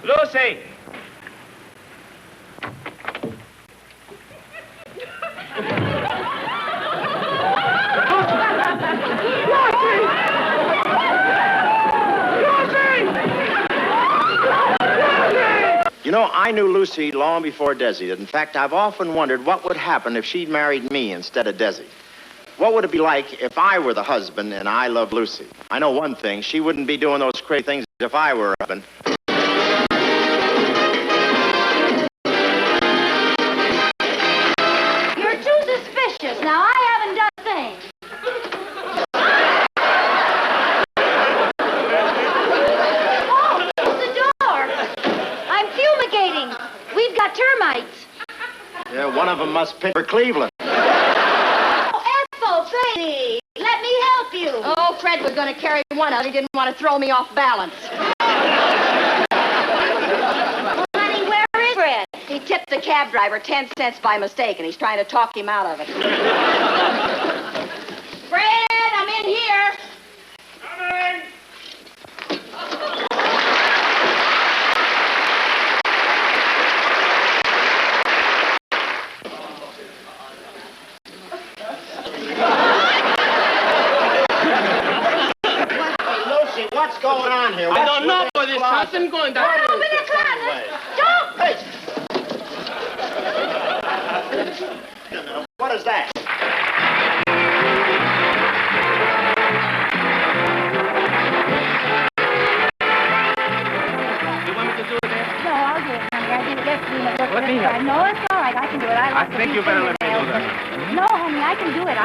Lucy! You know, I knew Lucy long before Desi did. In fact, I've often wondered what would happen if she'd married me instead of Desi. What would it be like if I were the husband and I loved Lucy? I know one thing. She wouldn't be doing those crazy things if I were her husband. You're too suspicious. Now, I haven't done a thing. Oh, close the door. I'm fumigating. We've got termites. Yeah, one of them must pick for Cleveland. Baby, let me help you. Oh, Fred was going to carry one out. He didn't want to throw me off balance. Honey, where is Fred? He tipped the cab driver 10 cents by mistake, and he's trying to talk him out of it. Fred, I'm in here. Coming! What's going on here? I don't know, but there's something going down. Don't open the closet. Don't. Hey! What is that? You want me to do it there? No, I'll do it, honey. I did it yesterday. Let me help. No, it's all right. I can do it. I think you better let me do that. No, honey, I can do it.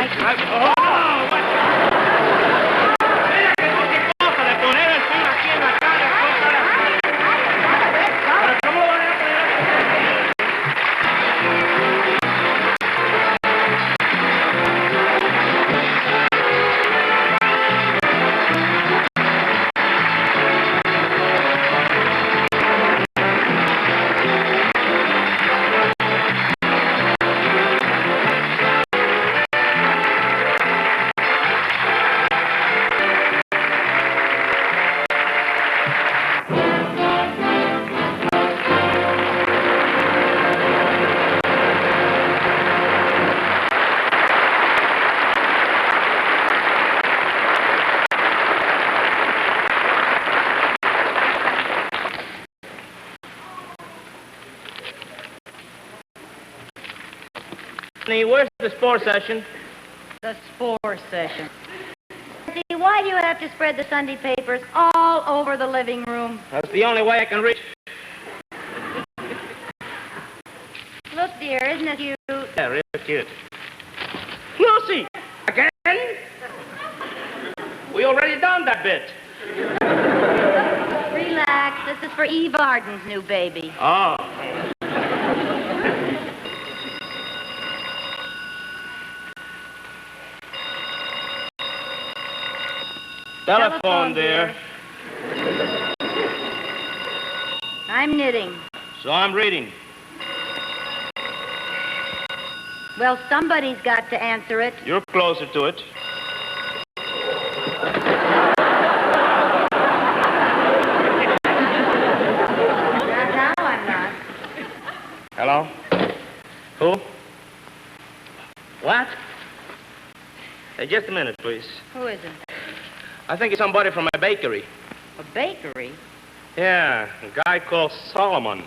Where's the sports session? The sports session. See, why do you have to spread the Sunday papers all over the living room? That's the only way I can reach. Look, dear, isn't it cute? Yeah, real cute. Lucy! Again? We already done that bit. Relax. This is for Eve Arden's new baby. Oh. Telephone, dear. I'm knitting. So I'm reading. Well, somebody's got to answer it. You're closer to it. Now I'm not. Hello? Who? What? Hey, just a minute, please. Who is it? I think it's somebody from a bakery. A bakery? Yeah, a guy called Solomon.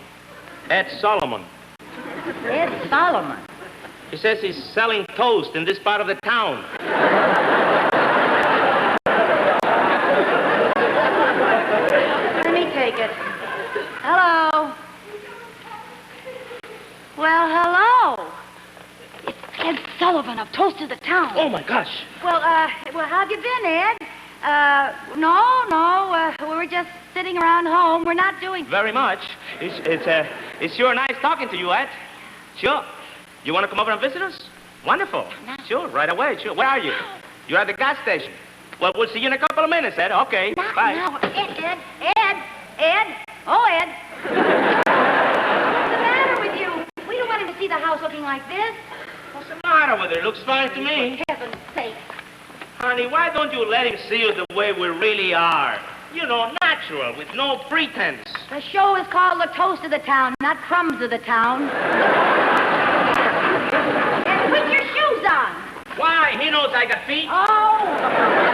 Ed Solomon. Ed Solomon. He says he's selling toast in this part of the town. Let me take it. Hello. Well, hello. It's Ed Sullivan of Toast of the Town. Oh, my gosh. Well, how have you been, Ed? No, we were just sitting around home. We're not doing... Very much. It's sure nice talking to you, Ed. Sure. You want to come over and visit us? Wonderful. Sure, right away. Sure. Where are you? You're at the gas station. Well, we'll see you in a couple of minutes, Ed. Okay, bye. Now, Ed. Oh, Ed. What's the matter with you? We don't want him to see the house looking like this. What's the matter with it? It looks fine to me. For heaven's sake. Honey, why don't you let him see us the way we really are? You know, natural, with no pretense. The show is called The Toast of the Town, not Crumbs of the Town. And put your shoes on. Why? He knows I got feet. Oh.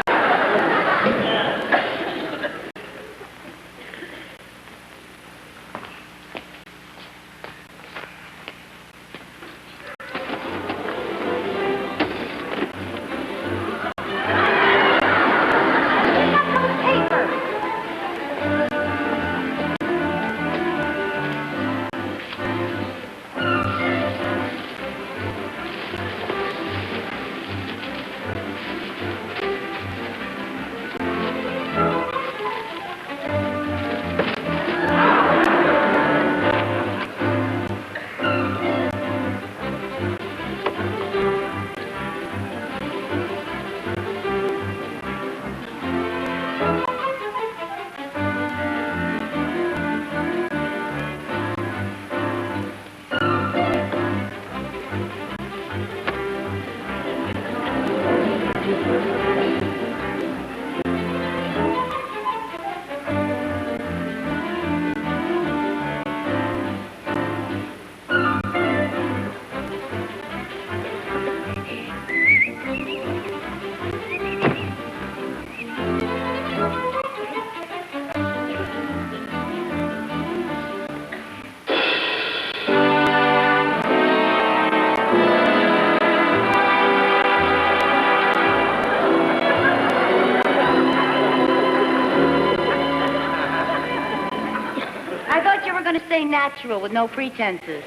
Stay natural with no pretenses.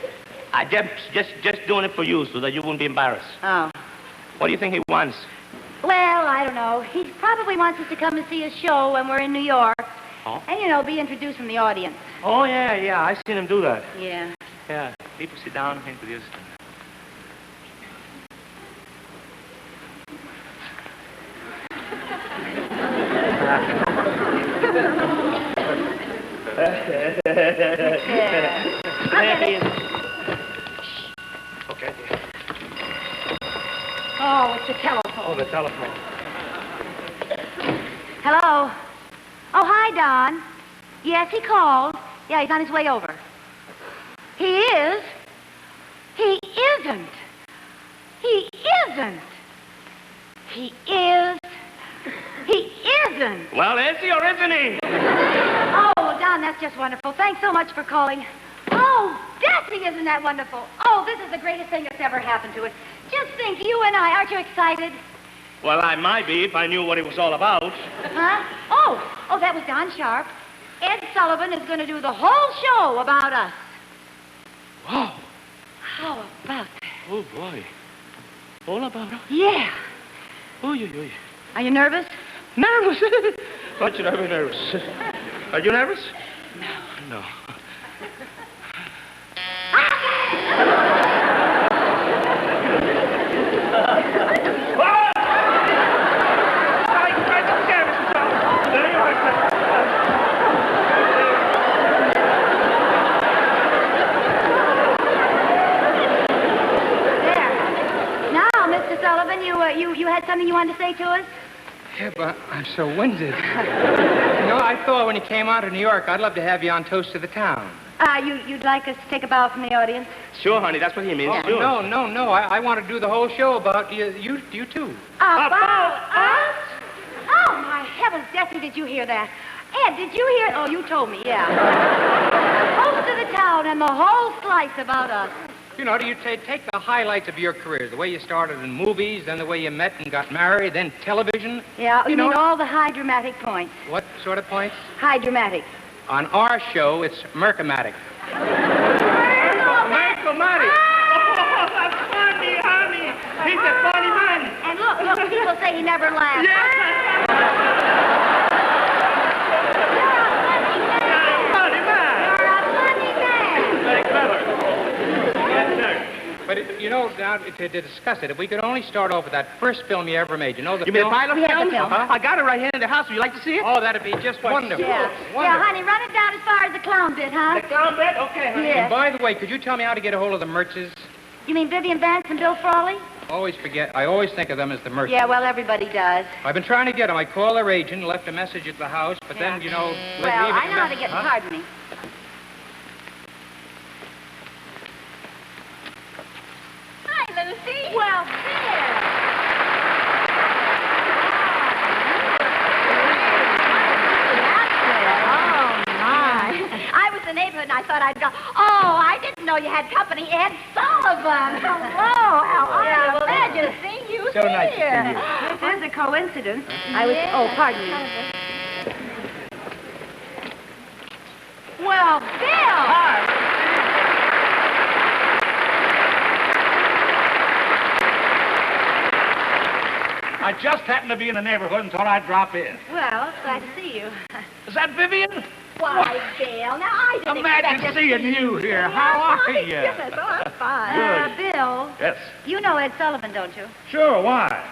I just doing it for you so that you wouldn't be embarrassed. Oh. What do you think he wants? Well, I don't know. He probably wants us to come and see his show when we're in New York. Oh? And, be introduced from the audience. Oh, yeah. I seen him do that. Yeah. Yeah. People sit down and introduce them. Okay. Oh, it's the telephone. Oh, the telephone. Hello. Oh, hi, Don. Yes, he called. Yeah, he's on his way over. He is? He isn't. He isn't. He is. He isn't. Well, is he or isn't he? Oh, Don, that's just wonderful. Thanks so much for calling. Oh, Desi, isn't that wonderful? Oh, this is the greatest thing that's ever happened to us. Just think, you and I, aren't you excited? Well, I might be if I knew what it was all about. Huh? Oh, that was Don Sharp. Ed Sullivan is going to do the whole show about us. Wow. How about that? Oh, boy. All about us? Yeah. Oy. Are you nervous? Nervous? Why should I be nervous? Are you nervous? No. Sullivan, you had something you wanted to say to us? Yeah, but I'm so winded. I thought when you came out of New York, I'd love to have you on Toast to the Town. You'd like us to take a bow from the audience? Sure, honey, that's what he means. Oh, sure. No. I want to do the whole show about you too. About us? Oh, my heavens, Desi, did you hear that? Ed, did you hear? Oh, you told me, yeah. Toast to the Town and the whole slice about us. Do you take the highlights of your career, the way you started in movies, then the way you met and got married, then television. Yeah, you mean all the high dramatic points. What sort of points? High dramatic. On our show, it's Mercomatic. Mercomatic? Oh, that's funny, honey. He's a funny man. And look, people say he never laughs. Yes. You're a funny man. Very clever. But, now, to discuss it, if we could only start off with that first film you ever made. You mean the pilot Yeah, film? the film. I got it right here in the house. Would you like to see it? Oh, that'd be just wonderful. Yeah. Wonderful. Yeah, honey, run it down as far as the clown bit, huh? The clown bit? Okay, honey. Yeah. And by the way, could you tell me how to get a hold of the Mertzes? You mean Vivian Vance and Bill Frawley? always forget. I always think of them as the merchants. Yeah, well, everybody does. I've been trying to get them. I called their agent, left a message at the house, but then, you know... Well, I know how to get... Huh? Pardon me. Hi, Lucy. Well, there. The neighborhood, and I thought I'd go. Oh, I didn't know you had company. Ed Sullivan. Hello. How are you? Well, glad to see you So here. nice to see you. This is a coincidence. I was. Oh, pardon me. Well, Bill. Hi. I just happened to be in the neighborhood and thought I'd drop in. Well, glad to see you. Is that Vivian? Why, Bill? Now I didn't Imagine expect to seeing see you here. How are My you? goodness, oh, I'm fine. Bill, Yes. you know Ed Sullivan, don't you? Sure, why?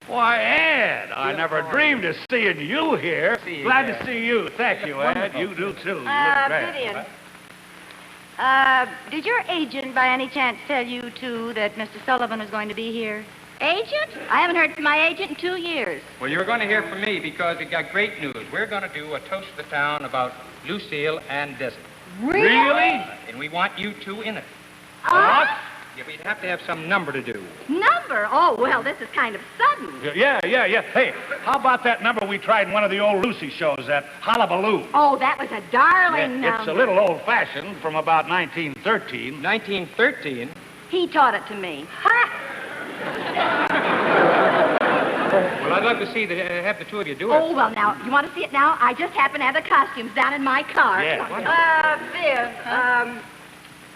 Why, Ed, I never dreamed of seeing you here. See you, Glad Ed. to see you. Thank you, Ed. Wonderful. You do, too. You look great. Vivian. Did your agent by any chance tell you, too, that Mr. Sullivan was going to be here? Agent? I haven't heard from my agent in 2 years. Well, you're going to hear from me because we got great news. We're going to do a toast to the town about Lucille and Desi. Really? And we want you two in it. What? Yeah, we'd have to have some number to do. Number? Oh, well, this is kind of sudden. Yeah. Hey, how about that number we tried in one of the old Lucy shows, that Hullabaloo? Oh, that was a darling number. It's a little old-fashioned from about 1913. 1913? He taught it to me. Well, I'd love to see have the two of you do it. Oh, well, now, you want to see it now? I just happen to have the costumes down in my car. Yeah. Viv,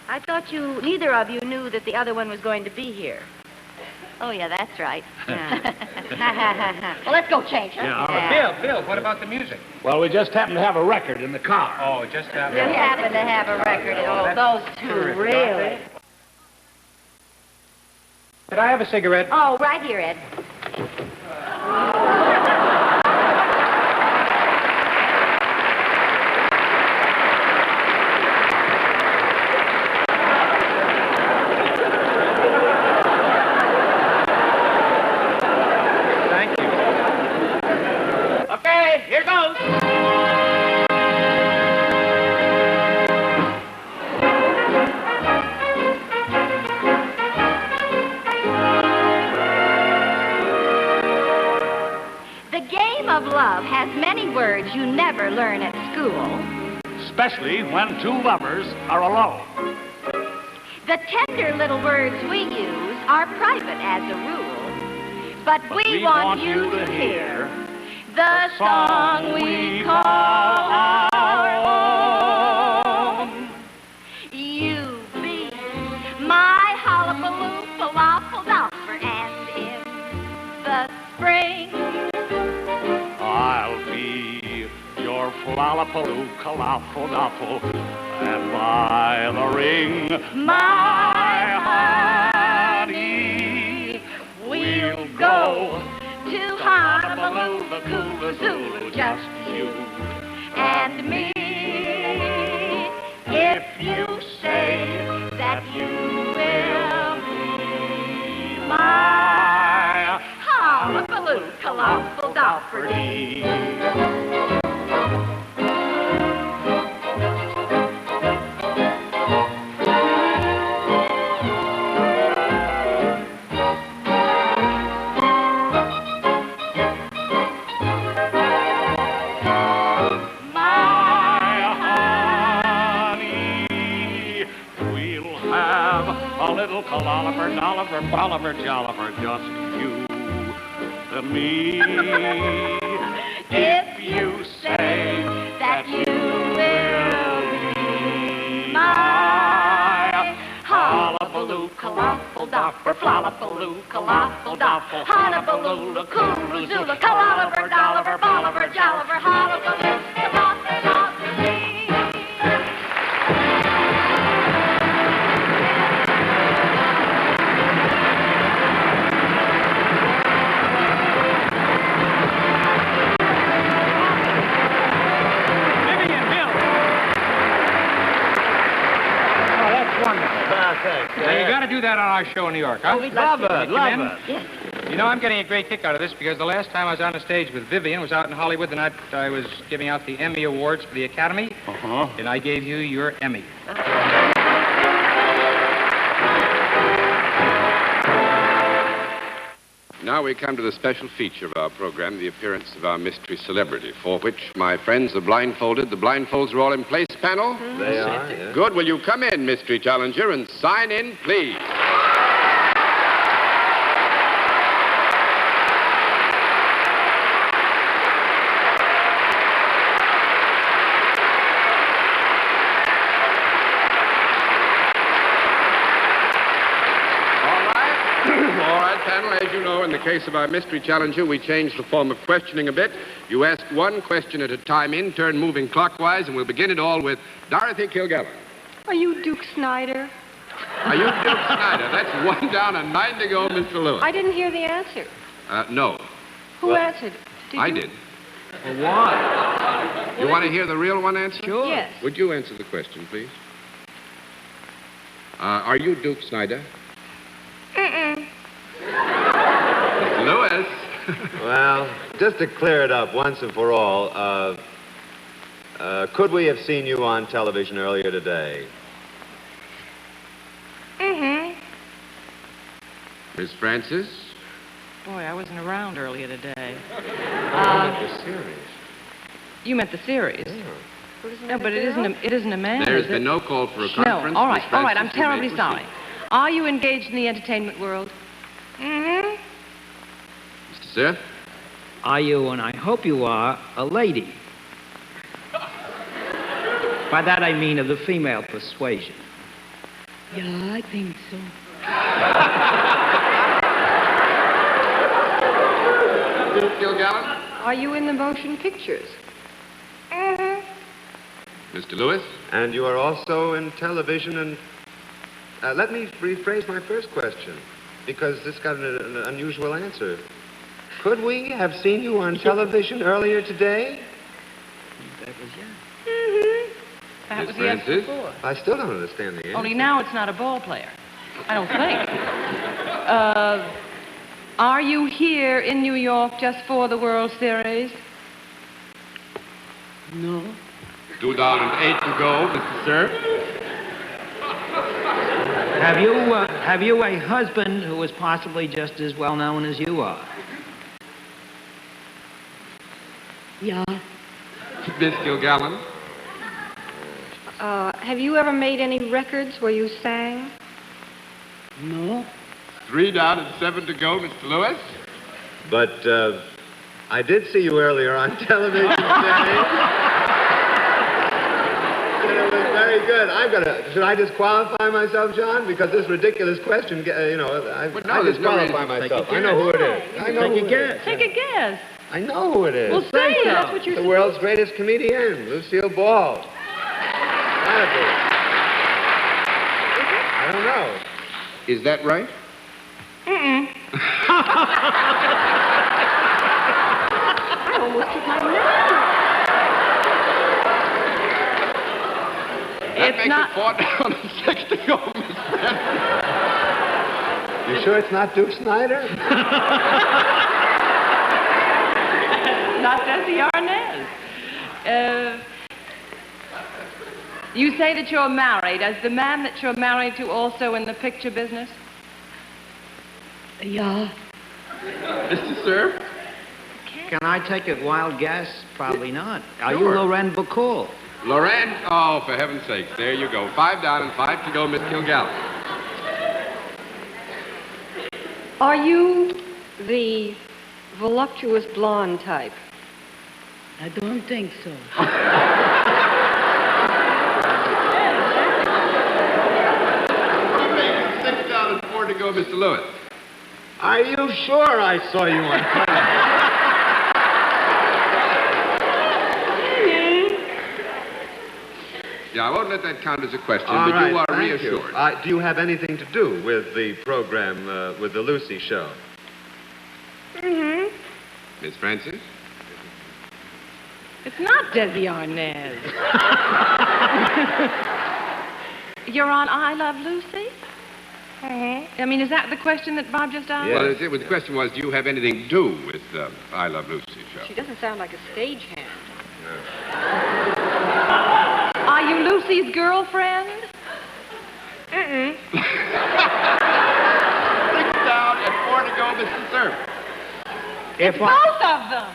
I thought neither of you knew that the other one was going to be here. Oh, yeah, that's right. Well, let's go change. Huh? Yeah, all right. Bill, what about the music? Well, we just happened to have a record in the car. Oh, just have You happen to have a record. Oh, those two, terrific. really. Could I have a cigarette? Oh, right here, Ed. Thank you. Okay, here goes. The game of love has many words you never learn at school. Especially when two lovers are alone. The tender little words we use are private as a rule. But we want you to hear the song we call our own. You be my hullabaloo falafel dolfer, and in the spring I'll be your flalapaloo kalafel and by the ring, my honey, we'll go to Honolulu, the Kula Zulu, just you and me. If you say that you will be my hullabaloo, colossal dofferty. Oliver, Dolliver, Bolivar, Jolliver, just you and me. If you say that you will be my hullabaloo, colossal doffer, flalapaloo, colossal doffer, hullabaloo, coolazoola, Oliver, Dolliver, Bolivar, Jolliver, hullabaloo, colossal doffer. Now, you got to to do that on our show in New York, huh? Oh, we'd love to. Love it. Yes. You know, I'm getting a great kick out of this because the last time I was on the stage with Vivian was out in Hollywood the night I was giving out the Emmy Awards for the Academy. Uh-huh. And I gave you your Emmy. Now we come to the special feature of our program, the appearance of our mystery celebrity, for which my friends are blindfolded. The blindfolds are all in place, panel? They are, yes. Good. Will you come in, mystery challenger, and sign in, please? Panel, as you know, in the case of our mystery challenger, we changed the form of questioning a bit. You ask one question at a time, in turn moving clockwise, and we'll begin it all with Dorothy Kilgallen. Are you Duke Snyder? Are you Duke Snyder? That's 1 down and 9 to go, Mr. Lewis. I didn't hear the answer. No. Who answered? I did. What? You want to hear the real one answer? Sure. Yes. Would you answer the question, please? Are you Duke Snyder? Mr. Lewis. Well, just to clear it up once and for all, could we have seen you on television earlier today? Miss Francis? Boy, I wasn't around earlier today. The series. You meant the series. No, but it isn't a man. There has is it? been no call for a No. conference. All Miss right. Francis, I'm you terribly may sorry. proceed. Are you engaged in the entertainment world? Mr. Sir? Are you, and I hope you are, a lady? By that I mean of the female persuasion. Yeah, I think so. Duke Kilgallen? Are you in the motion pictures? Mr. Lewis? And you are also in television and... let me rephrase my first question, because this got an unusual answer. Could we have seen you on television earlier today? That was yes. That Miss was yes Francis? before. I still don't understand the answer. Only now it's not a ball player. I don't think. Are you here in New York just for the World Series? No. 2 down and 8 to go, Mr. Sir. Have you a husband who is possibly just as well known as you are? Yeah. Miss Kilgallen? Have you ever made any records where you sang? No. 3 down and 7 to go, Mr. Lewis. But I did see you earlier on television today. And it was very good. Should I disqualify myself, John? Because this ridiculous question, I disqualify myself. I know who it is. I know Take who a it guess. is. Take a guess. I know who it is. Well, say it. That's what you're The supposed world's greatest comedian, Lucille Ball. Gotta be. I don't know. Is that right? I almost took my name. That It's makes not- it 4 down and 6 to go, Miss Francis. You sure it's not Duke Snyder? Not Desi Arnaz. You say that you're married. Is the man that you're married to also in the picture business? Yeah. Mr. Sir? Can I take a wild guess? Probably not. Are you Sure. Loren Bacall? Loren? Oh, for heaven's sakes. There you go. 5 down and 5 to go, Miss Kilgallen. Are you the voluptuous blonde type? I don't think so. 6 down and 4 to go, Mr. Lewis. Are you sure I saw you on television? Yeah, I won't let that count as a question, All but right, you are thank reassured. You. Do you have anything to do with the program, with the Lucy show? Miss Francis? It's not Desi Arnaz. You're on I Love Lucy? I mean, is that the question that Bob just asked? Well, the question was, do you have anything to do with I Love Lucy show? She doesn't sound like a stagehand. Are you Lucy's girlfriend? 6 down and 4 to go, Mr. Servant. Both of them.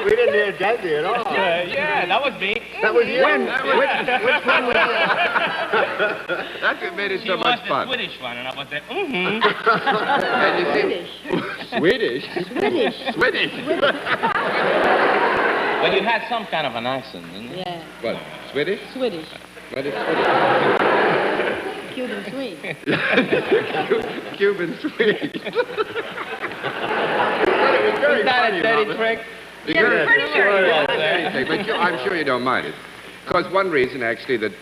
We didn't hear Desi at all. Yeah, that was me. That was you. Which one was That's what made it so much fun. Swedish one, and I was there. And you see, Swedish. Well, you had some kind of an accent, didn't you? Yeah. What, Swedish? Swedish. What is Swedish? Cuban sweet. Cuban Swedish. Is that a dirty trick? Yeah, pretty sure you But I'm sure you don't mind it. Because one reason, actually, that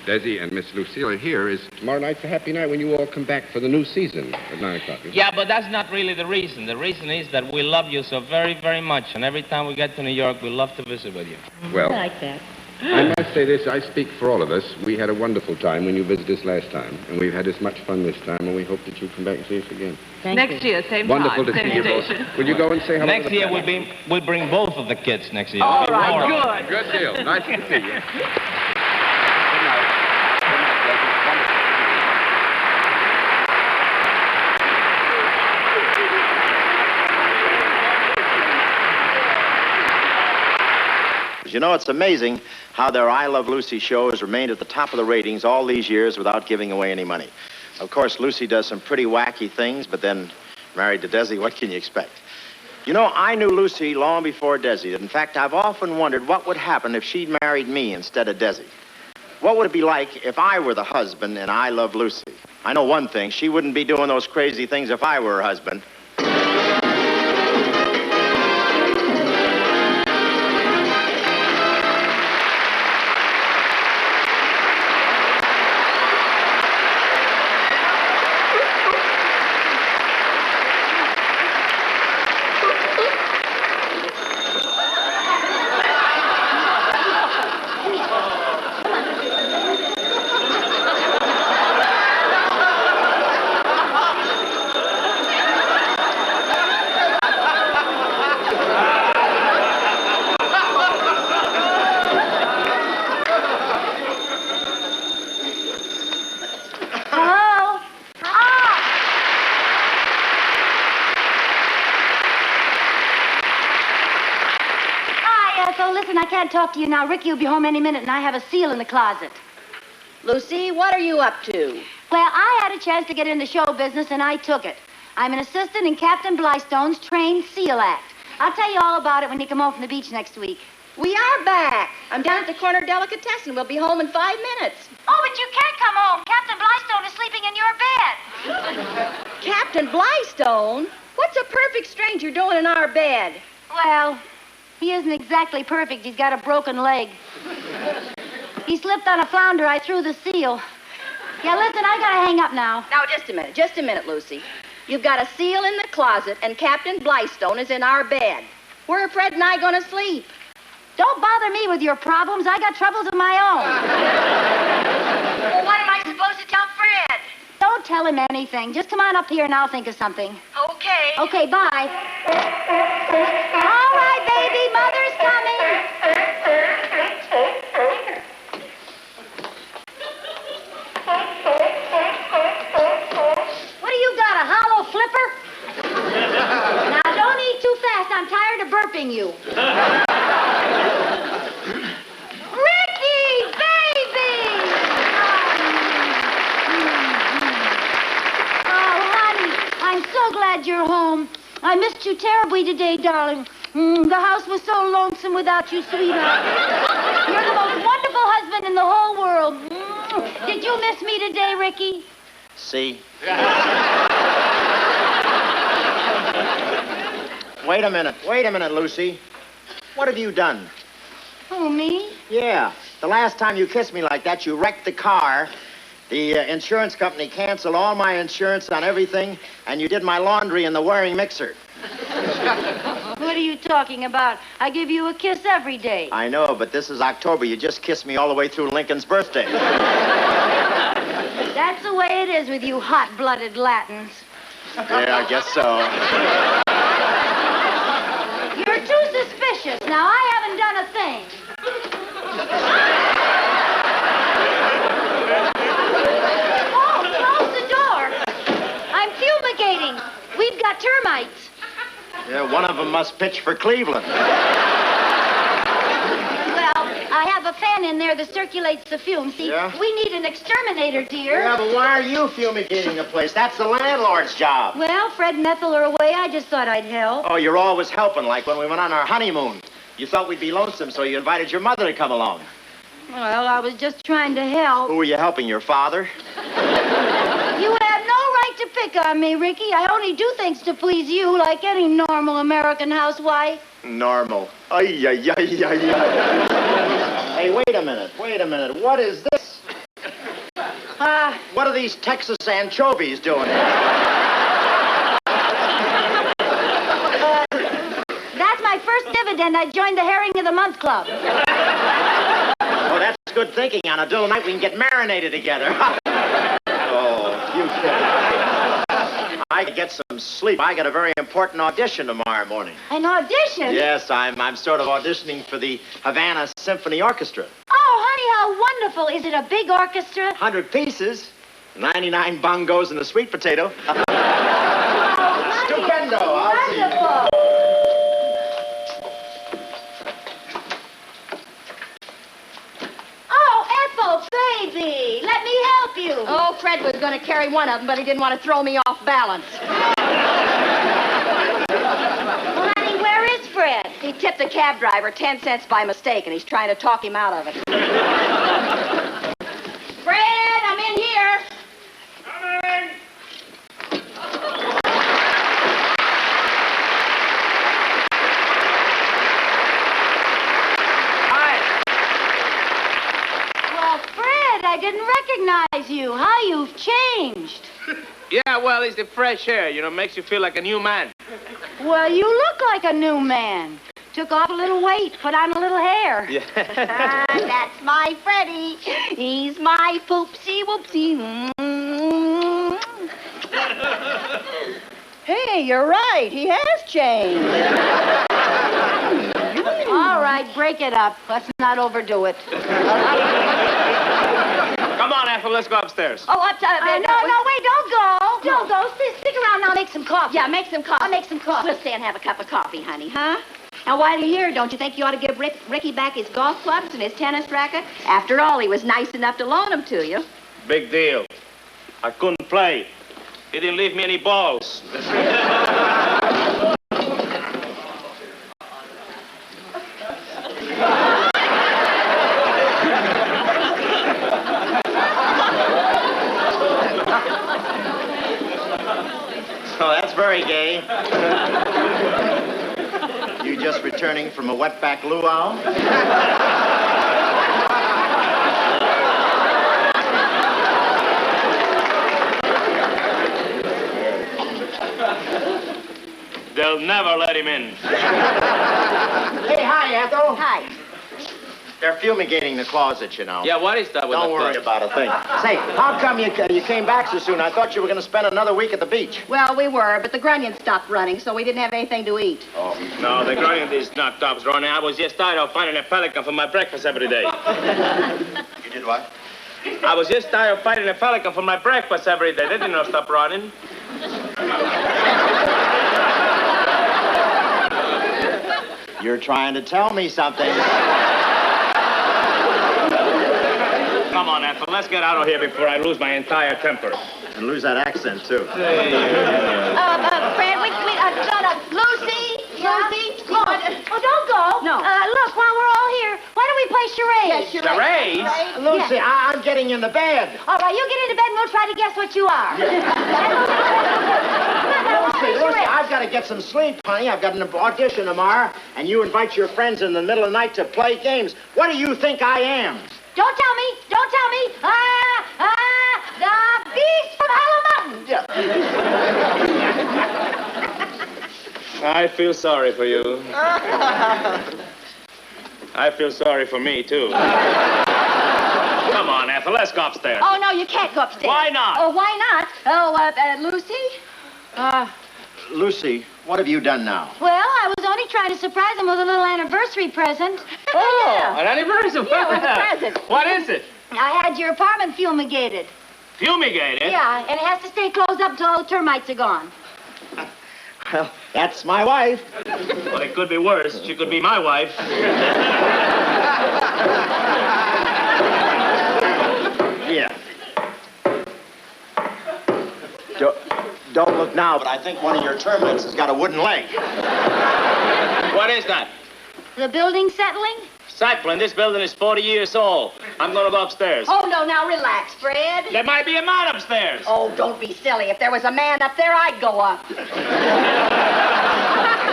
Desi and Miss Lucille are here is tomorrow night's a happy night when you all come back for the new season at 9 o'clock. Yeah, but that's not really the reason. The reason is that we love you so very, very much, and every time we get to New York, we love to visit with you. Well, I like that. I must say this, I speak for all of us. We had a wonderful time when you visited us last time, and we've had as much fun this time, and we hope that you'll come back and see us again. Next year, same Wonderful time, to see same you both. station. Will you go and say hello? Next year, we'll bring both of the kids next year. All right, good. Good deal. Nice to see you. Good night. Good night, Desi. Wonderful. You know, it's amazing how their I Love Lucy show has remained at the top of the ratings all these years without giving away any money. Of course, Lucy does some pretty wacky things, but then married to Desi, what can you expect? You know, I knew Lucy long before Desi did. In fact, I've often wondered what would happen if she'd married me instead of Desi. What would it be like if I were the husband and I Love Lucy? I know one thing, she wouldn't be doing those crazy things if I were her husband. Hello? So listen, I can't talk to you now. Ricky will be home any minute, and I have a seal in the closet. Lucy, what are you up to? Well, I had a chance to get in the show business, and I took it. I'm an assistant in Captain Blystone's trained seal act. I'll tell you all about it when you come home from the beach next week. We are back. I'm down at the corner delicatessen. We'll be home in 5 minutes. Oh, but you can't come home. Captain Blystone is sleeping in your bed. Captain Blystone? What's a perfect stranger doing in our bed? Well, he isn't exactly perfect. He's got a broken leg. He slipped on a flounder. I threw the seal. Yeah, listen, I gotta hang up now. Now, just a minute, Lucy. You've got a seal in the closet, and Captain Blystone is in our bed. Where are Fred and I gonna sleep? Don't bother me with your problems. I got troubles of my own. Well, what am I supposed to tell Fred? Don't tell him anything. Just come on up here and I'll think of something. Okay. Okay, bye. All right, baby. Mother's coming. What do you got, a hollow flipper? Now, don't eat too fast. I'm tired of burping you. Ricky, baby! Oh, honey, I'm so glad you're home. I missed you terribly today, darling. The house was so lonesome without you, sweetheart. You're the most wonderful husband in the whole world. Did you miss me today, Ricky? See? Wait a minute, Lucy. What have you done? Oh, me? Yeah. The last time you kissed me like that, you wrecked the car, The insurance company canceled all my insurance on everything, and you did my laundry in the wearing mixer. What are you talking about? I give you a kiss every day. I know, but this is October. You just kissed me all the way through Lincoln's birthday. That's the way it is with you hot-blooded Latins. Yeah, I guess so. You're too suspicious. Now, I haven't done a thing. Oh, close the door. I'm fumigating. We've got termites. Yeah, one of them must pitch for Cleveland. Well, I have a fan in there that circulates the fumes. See, Yeah? we need an exterminator, dear. Yeah, but why are you fumigating the place? That's the landlord's job. Well, Fred and Ethel are away. I just thought I'd help. Oh, you're always helping, like when we went on our honeymoon. You thought we'd be lonesome, so you invited your mother to come along. Well, I was just trying to help. Who were you helping, your father? You have no right to pick on me, Ricky. I only do things to please you, like any normal American housewife. Normal. Ay, ay, ay, ay, ay. Hey, wait a minute. What is this? What are these Texas anchovies doing here? That's my first dividend. I joined the Herring of the Month Club. Oh, that's good thinking. On a dull night, we can get marinated together. Oh, you kidding. I could get some sleep. I got a very important audition tomorrow morning. An audition? Yes, I'm sort of auditioning for the Havana Symphony Orchestra. Oh, honey, how wonderful. Is it a big orchestra? 100 pieces, 99 bongos and a sweet potato. Stupendo. I'll see you. Wonderful. Baby, let me help you. Oh, Fred was going to carry one of them, but he didn't want to throw me off balance. Well, honey, where is Fred? He tipped the cab driver 10 cents by mistake, and he's trying to talk him out of it. Fred, I'm in here. Coming! I didn't recognize you. How you've changed. Yeah, well, it's the fresh air. You know, makes you feel like a new man. Well, you look like a new man. Took off a little weight, put on a little hair. Yeah. That's my Freddie. He's my poopsie whoopsie. Hey, you're right. He has changed. All right, break it up. Let's not overdo it. Come on, Ethel, let's go upstairs. Oh, no, wait, don't go. Don't go. Stick around now, make some coffee. Yeah, make some coffee. I'll make some coffee. We'll stay and have a cup of coffee, honey, huh? Now, while you're here, don't you think you ought to give Ricky back his golf clubs and his tennis racket? After all, he was nice enough to loan them to you. Big deal. I couldn't play. He didn't leave me any balls. Oh, that's very gay. You just returning from a wetback luau? They'll never let him in. Hey, hi, Ethel. Hi. They're fumigating the closet, you know. Yeah, what is that with Don't the worry about a thing. Say, how come you came back so soon? I thought you were going to spend another week at the beach. Well, we were, but the grunion stopped running, so we didn't have anything to eat. Oh, no, the grunion is not stops running. I was just tired of finding a pelican for my breakfast every day. You did what? I was just tired of fighting a pelican for my breakfast every day. They didn't stop running. You're trying to tell me something. Come on, Ethel, let's get out of here before I lose my entire temper. And lose that accent, too. Fred, Lucy, come on. Oh, don't go. No. Look, while we're all here, why don't we play charades? Yes, Charades? Lucy, I'm getting into bed. All right, you get into bed and we'll try to guess what you are. Lucy, I've got to get some sleep, honey. I've got an audition tomorrow, and you invite your friends in the middle of the night to play games. What do you think I am? Don't tell me. Don't tell me. I feel sorry for you. I feel sorry for me, too. Come on, Ethel, let's go upstairs. Oh, no, you can't go upstairs. Why not? Oh, why not? Oh, Lucy? Lucy, what have you done now? Well, I was only trying to surprise him with a little anniversary present. Oh, an anniversary. Yeah, with a present. What is it? I had your apartment fumigated. Fumigated? Yeah, and it has to stay closed up until all the termites are gone. Well, that's my wife. Well, it could be worse. She could be my wife. Yeah. Don't look now, but I think one of your termites has got a wooden leg. What is that? The building settling? Cyclone, this building is 40 years old. I'm going to go upstairs. Oh, no, now relax, Fred. There might be a man upstairs. Oh, don't be silly. If there was a man up there, I'd go up.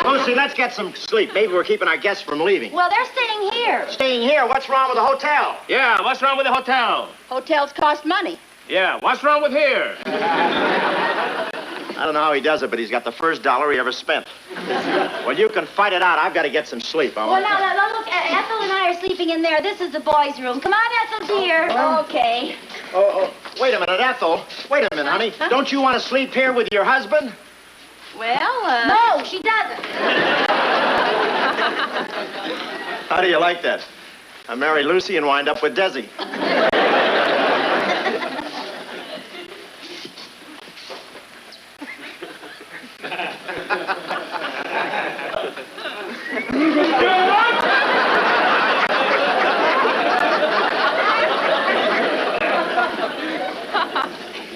Lucy, let's get some sleep. Maybe we're keeping our guests from leaving. Well, they're staying here. Staying here? What's wrong with the hotel? Yeah, what's wrong with the hotel? Hotels cost money. Yeah, what's wrong with here? I don't know how he does it, but he's got the first dollar he ever spent. Well, you can fight it out. I've got to get some sleep. Well, now, look, Ethel and I are sleeping in there. This is the boys' room. Come on, Ethel's here. Okay. Oh, wait a minute, Ethel. Wait a minute, honey. Don't you want to sleep here with your husband? Well, No, she doesn't. How do you like that? I marry Lucy and wind up with Desi.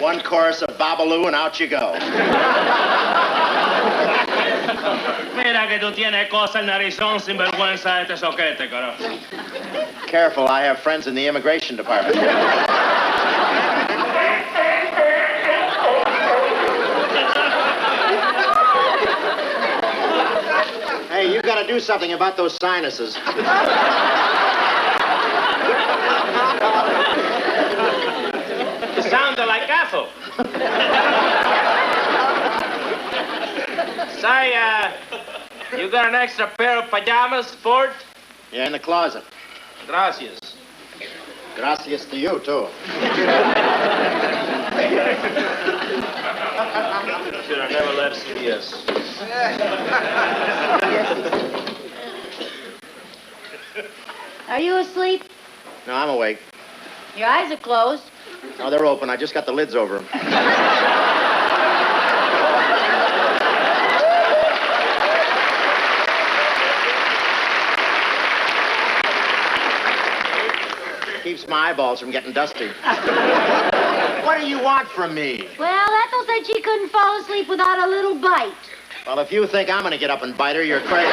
One chorus of Babalu and out you go. Mira que tú tienes cosa en narizón sin vergüenza este soquete, carajo. Careful, I have friends in the immigration department. Hey, you got to do something about those sinuses. You sounded like Ethel. Say, you got an extra pair of pajamas, Sport? Yeah, in the closet. Gracias. Gracias to you, too. Should have never left CBS. Are you asleep? No, I'm awake. Your eyes are closed. No, they're open. I just got the lids over them. Keeps my eyeballs from getting dusty. What do you want from me? Well, Ethel said she couldn't fall asleep without a little bite. Well, if you think I'm going to get up and bite her, you're crazy.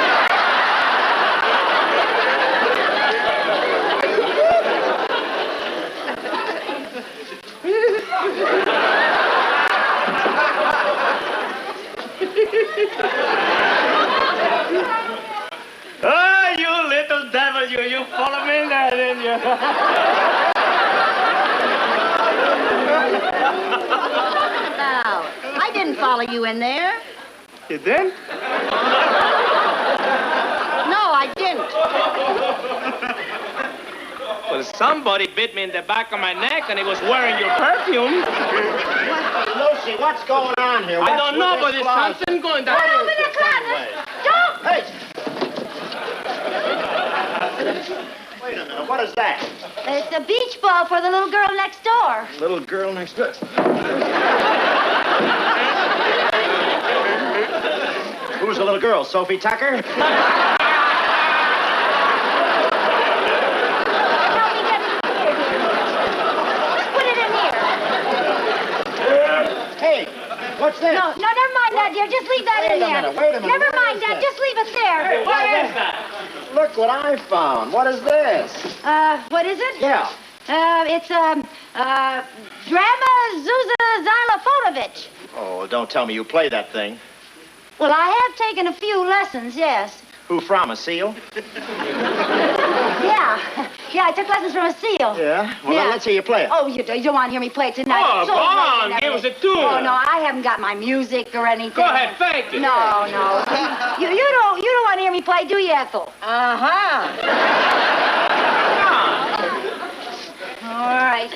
Oh, you little devil, you follow me in there, didn't you? Now, I didn't follow you in there. You did? No, I didn't. Well, somebody bit me in the back of my neck and he was wearing your perfume. Lucy, what's going on here? I don't know, but there's something going down. Don't open the closet. Don't! Hey! Wait a minute, what is that? It's a beach ball for the little girl next door. Little girl next door. Who's the little girl? Sophie Tucker? Help me get it here. Just put it in here. Hey, what's this? No, never mind that, dear. Just leave that in there. Wait a minute. Never What mind is that. this? Just leave it there. What is that? Look what I found. What is this? What is it? Yeah. It's, Drama Zuza Xylophonowitch. Oh, don't tell me you play that thing. Well, I have taken a few lessons, yes. Who from, a seal? Yeah, I took lessons from a seal. Yeah? Well, then let's hear you play it. Oh, you don't want to hear me play it tonight. Oh, It's so go on, late and give us a everything. tune. Oh, no, I haven't got my music or anything. Go ahead, fake it. No. You don't want to hear me play, do you, Ethel? Uh-huh. All right.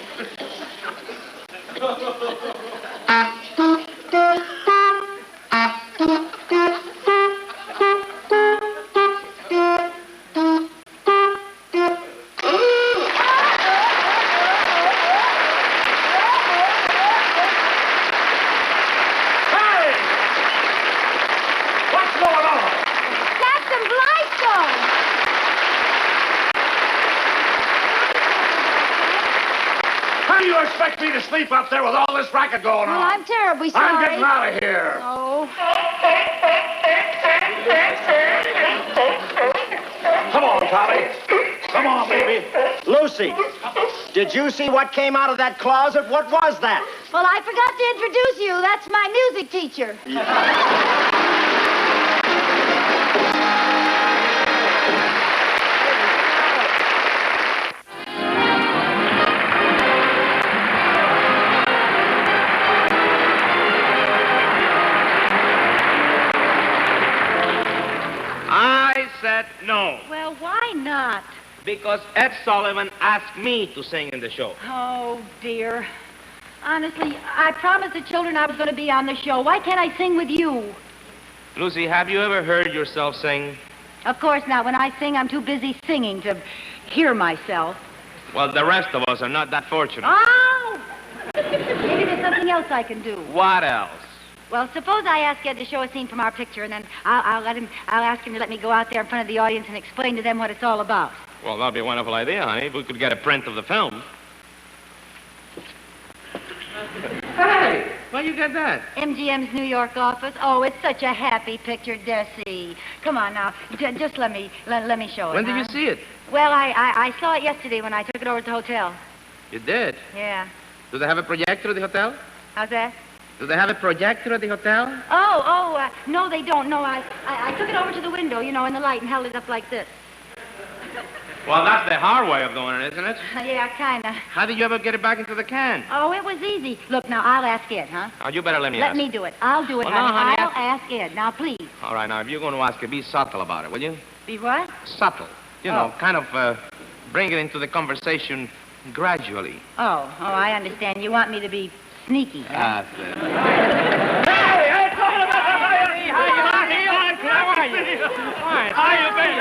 How do you expect me to sleep up there with all this racket going on? Well, I'm terribly sorry. I'm getting out of here. Oh. Come on, Tommy. Come on, baby. Lucy, did you see what came out of that closet? What was that? Well, I forgot to introduce you. That's my music teacher. I said no. Well, why not? Because Ed Sullivan asked me to sing in the show. Oh, dear. Honestly, I promised the children I was going to be on the show. Why can't I sing with you? Lucy, have you ever heard yourself sing? Of course not. When I sing, I'm too busy singing to hear myself. Well, the rest of us are not that fortunate. Oh! Maybe there's something else I can do. What else? Well, suppose I ask Ed to show a scene from our picture, and then I'll ask him to let me go out there in front of the audience and explain to them what it's all about. Well, that'd be a wonderful idea, honey. If we could get a print of the film. Hey, where you get that? MGM's New York office. Oh, it's such a happy picture, Desi. Come on now, just let me show it. When did you see it? Well, I saw it yesterday when I took it over to the hotel. You did? Yeah. Do they have a projector at the hotel? How's that? Do they have a projector at the hotel? No, they don't. No, I took it over to the window, in the light and held it up like this. Well, that's the hard way of doing it, isn't it? Yeah, kind of. How did you ever get it back into the can? Oh, it was easy. Look, now, I'll ask Ed, huh? Oh, you better let me Let ask. me do it. I'll do it, Well, no, honey. honey, I'll ask Ed. Now, please. All right, now, if you're going to ask her, be subtle about it, will you? Be what? Subtle. You know, kind of bring it into the conversation gradually. Oh, I understand. You want me to be sneaky, huh? That's it. Hey, talking about how are you? Fine. How you been?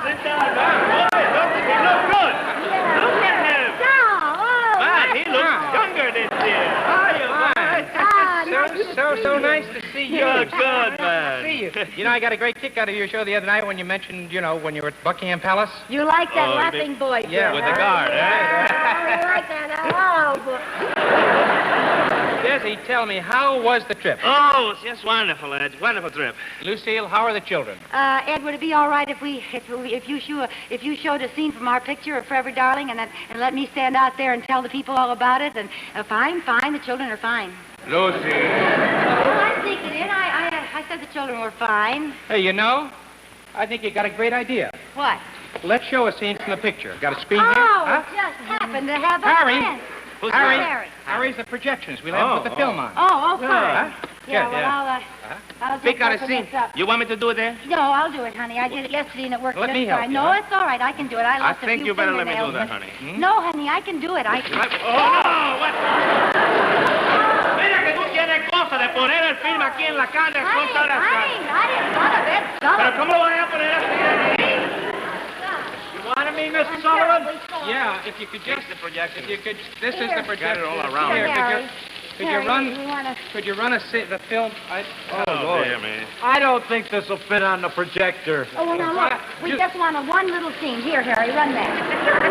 Sit down, man. Boy, he looks good. Look at him. Oh, Man, he looks younger this year. How are you, So nice to see you. You're good, man. See you. You know, I got a great kick out of your show the other night when you mentioned, when you were at Buckingham Palace. You like that Oh, laughing boy, Yeah, with the guard, eh? I like that. Oh, boy. Desi, tell me, how was the trip? Oh, it's just wonderful, Ed. Wonderful trip. Lucille, how are the children? Ed, would it be all right if you showed a scene from our picture of Forever Darling and let me stand out there and tell the people all about it? And fine. The children are fine. Lucy. I'm thinking in. I said the children were fine. Hey, I think you got a great idea. What? Let's show a scene from the picture. Got a screen here? Oh, Huh? it just happened to have a Harry. friend. Who's Harry. that? Harry's the projections. We'll have to put the film on. Oh, fine. Huh? Yeah, Good, well, yeah. I'll just Pick out a open scene. this up. You want me to do it there? No, I'll do it, honey. I did it yesterday and it worked Let just me help fine. you, No, huh? it's all right. I can do it. I lost a think few you better let me do fingernails, that, but- honey. No, honey, I can do it. Oh, what? Mira que tú tienes cosa de poner el film aquí en la cara con todas las I didn't want to bet. Pero ¿cómo lo voy a poner así? You wanted me, Mr. I'm Sullivan? terribly sorry. Yeah, if you could just... the projector. If you could... This is Here. the projector. Got it all around. Here, Harry. could you Harry, run... we wanna- Could you run the film... Oh, dear me. I don't think this will fit on the projector. Oh, well, now, look. We just want one little scene. Here, Harry, run that.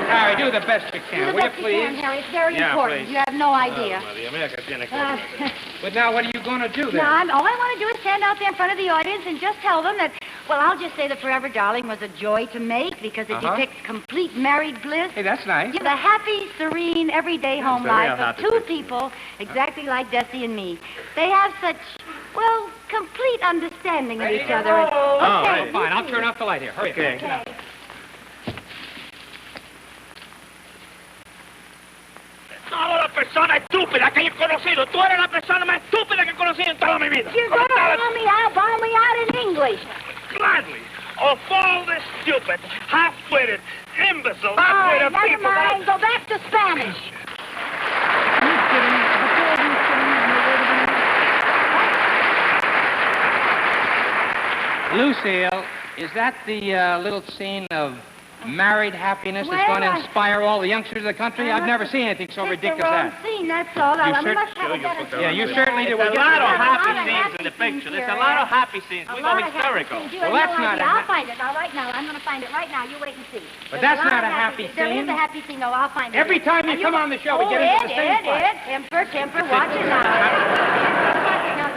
Harry, do the best you Do can, the will you best you can, please? Harry. It's very Yeah, important. please. You have no idea. María mía, que tiene Uh, cosa. But now, what are you going to do then? Now, all I want to do is stand out there in front of the audience and just tell them that, well, I'll just say that Forever Darling was a joy to make because it depicts complete married bliss. Hey, that's nice. The happy, serene, everyday home Very life of happy two picture. people exactly like Desi and me. They have such well, complete understanding of each other. Oh, Okay. fine. I'll turn off the light here. Hurry. Okay. Sono la persona estúpida que yo he conocido. Tú eres la persona más estúpida que he conocido en toda mi vida. You're going to bawl me out in English. Gladly. Of all the stupid, half-witted, imbecile, All right, half-witted never people. mind. Go back to Spanish. Lucille, is that the little scene of married happiness that's Well, going to inspire all the youngsters of the country? I've never seen anything so ridiculous as that. Scene, that's all. You I cer- must have a better Yeah, you scene. certainly do. There's a Well, lot of a lot happy of scenes happy in the scenes picture. There's here, a lot Ed. of happy scenes. We go hysterical. Well, that's not a I'll happy- find it. Now, right now. I'm going to find it right now. You wait and see. But There's that's lot not of a happy There is scene. a happy scene. No, I'll find it. Every time you Now, come on the show, we get into the same fight. Ed, temper, watch it now. Now,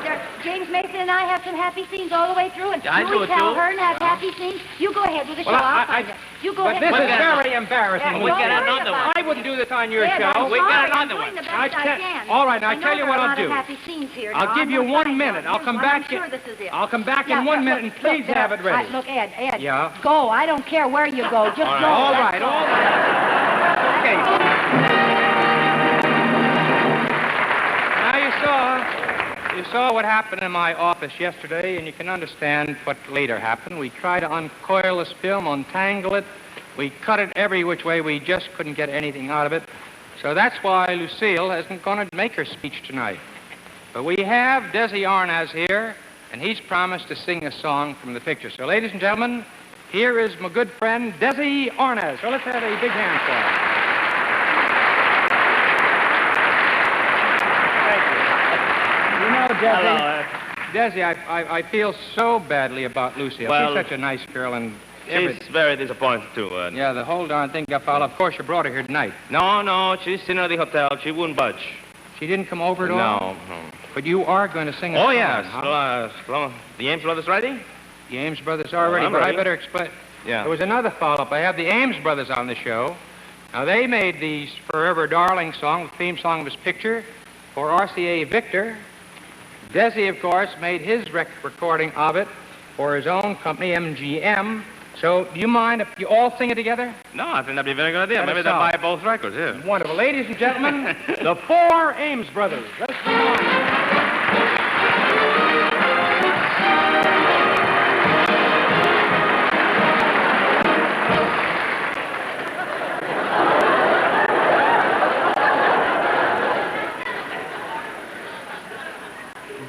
James Mason and I have some happy scenes all the way through, and I do Louis it, too. Calhern has happy scenes. You go ahead with the show. Well, I'll find it. You go But ahead. this with is it. very embarrassing. Yeah, We don't get worry another about one. it. I wouldn't do this on your Ed, show. I'm We get sorry. another I'm doing one. the best I I can't- can. all right, now, I I'll tell you know what there are I'll a lot of do. happy scenes here. I'll Now, give I'm you gonna 1 find minute. I'll Here's come one. back I'm sure this is it. I'll come back Yeah, in 1 look, minute, and look, please there. have it ready. Look, Ed. Yeah? Go. I don't care where you go. Just go. All That's right, all right. Okay. Now you saw what happened in my office yesterday, and you can understand what later happened. We tried to uncoil this film, untangle it. We cut it every which way. We just couldn't get anything out of it. So that's why Lucille isn't going to make her speech tonight. But we have Desi Arnaz here, and he's promised to sing a song from the picture. So, ladies and gentlemen, here is my good friend Desi Arnaz. So let's have a big hand for him. Thank you. You know, Desi, Hello, Desi, I feel so badly about Lucille. Well, She's such a nice girl, and She's very disappointed, too. yeah, the whole darn thing got fouled up. Of course, you brought her here tonight. No, she's sitting at the hotel. She wouldn't budge. She didn't come over at all? No. But you are going to sing a Oh, song, yes. huh? The Ames brothers ready? The Ames brothers are ready, I'm but I ready. better explain. Yeah. There was another follow-up. I have the Ames brothers on the show. Now, they made the Forever Darling song, the theme song of his picture, for RCA Victor. Desi, of course, made his recording of it for his own company, MGM. So, do you mind if you all sing it together? No, I think that'd be a very good idea. Let Maybe us they'll know. buy both records, yeah. Wonderful. Ladies and gentlemen, the four Ames brothers. Let's go on.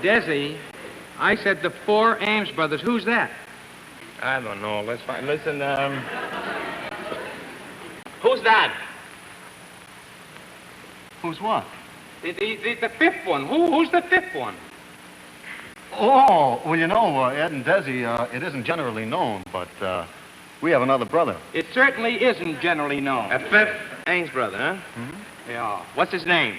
Desi, I said the four Ames brothers. Who's that? I don't know. Let's find. Listen, who's that? Who's what? The fifth one. Who's the fifth one? Oh, well, you know, Ed and Desi, it isn't generally known, but we have another brother. It certainly isn't generally known. A fifth Ames brother, huh? Mm-hmm. Yeah. What's his name?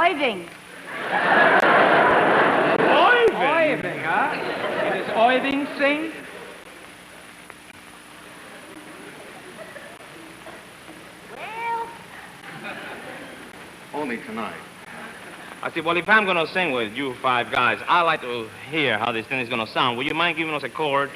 Oiving. Oiving, huh? And does Oiving sing? Well, Only tonight. I said, well, if I'm going to sing with you five guys, I'd like to hear how this thing is going to sound. Would you mind giving us a chord?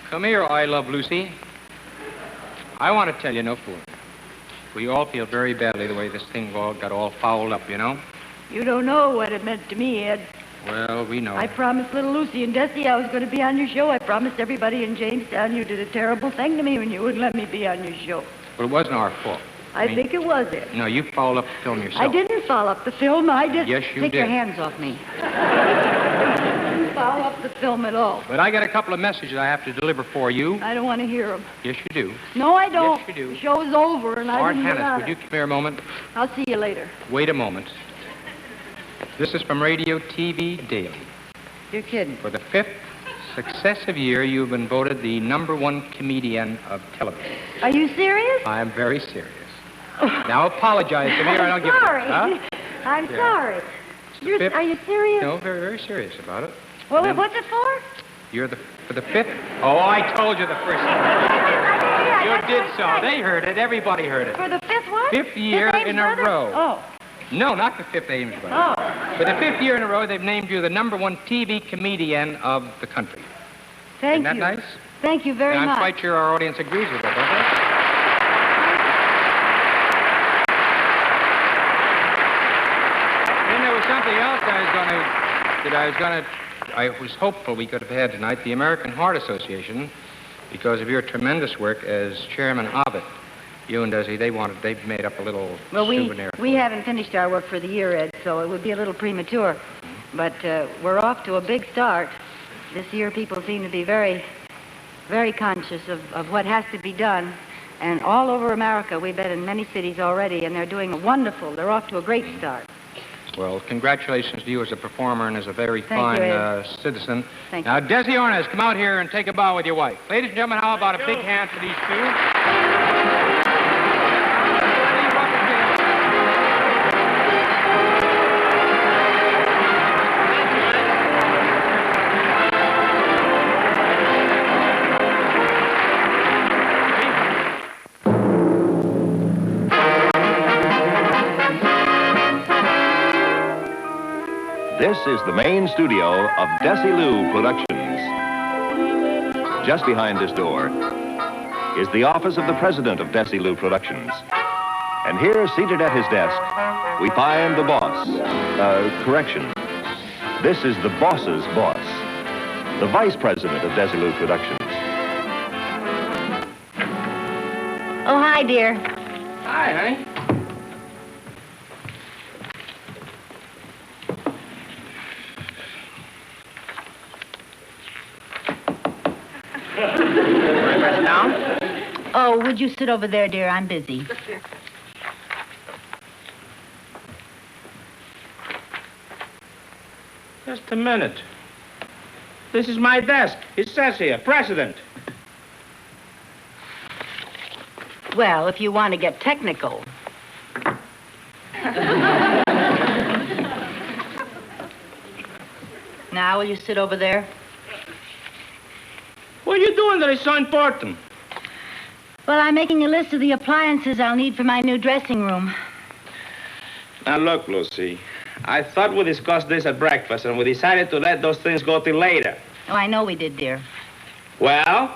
Come here, I Love Lucy. I want to tell you no fool. We all feel very badly the way this thing all got all fouled up, you know? you don't know what it meant to me, Ed. Well, we know. I promised little Lucy and Desi I was going to be on your show. I promised everybody in Jamestown you did a terrible thing to me when you wouldn't let me be on your show. But it wasn't our fault. I think it was it. No, you fouled up the film yourself. I didn't foul up the film. I just... Yes, you Take did. your hands off me. I didn't foul up the film at all. But I got a couple of messages I have to deliver for you. I don't want to hear them. Yes, you do. No, I don't. Yes, you do. The show's over, and I Art didn't get Hannes, out would of you it. come here a moment? I'll see you later. Wait a moment. This is from Radio TV Daily. You're kidding. For the 5th successive year, you've been voted the #1 comedian of television. Are you serious? I am very serious. Now apologize to me or I don't give sorry. it. Huh? I'm Yeah. sorry. Fifth- Are you serious? No, very, very serious about it. Well, Then what's it for? You're for the 5th. Oh, I told you the first time. You did so. They heard it. Everybody heard it. For the 5th what? 5th year Fifth Ames in a Brothers? row. Oh. No, not the 5th Ames Brothers. Oh. For the 5th year in a row, they've named you the #1 TV comedian of the country. Thank Isn't you. that nice? Thank you very And I'm much. quite sure our audience agrees with it, don't they? Then there was something else I was hopeful we could have had tonight. The American Heart Association, because of your tremendous work as chairman of it, you and Desi, they've made up a little Well, souvenir. we haven't finished our work for the year, Ed, so it would be a little premature. But we're off to a big start. This year, people seem to be very, very conscious of what has to be done. And all over America, we've been in many cities already, and they're doing wonderful. They're off to a great start. Well, congratulations to you as a performer and as a very Thank fine you, Ed. citizen. Thank Now, Desi Ornes, come out here and take a bow with your wife. Ladies and gentlemen, how about a big hand for these two? This is the main studio of Desilu Productions. Just behind this door is the office of the president of Desilu Productions. And here, seated at his desk, we find the boss. Correction. This is the boss's boss, the vice president of Desilu Productions. Oh, hi, dear. Hi, honey. Down? Oh, would you sit over there, dear? I'm busy. Just a minute. This is my desk. It says here, President. Well, if you want to get technical. Now, will you sit over there? What are you doing that is so important? Well, I'm making a list of the appliances I'll need for my new dressing room. Now, look, Lucy. I thought we discussed this at breakfast, and we decided to let those things go till later. Oh, I know we did, dear. Well?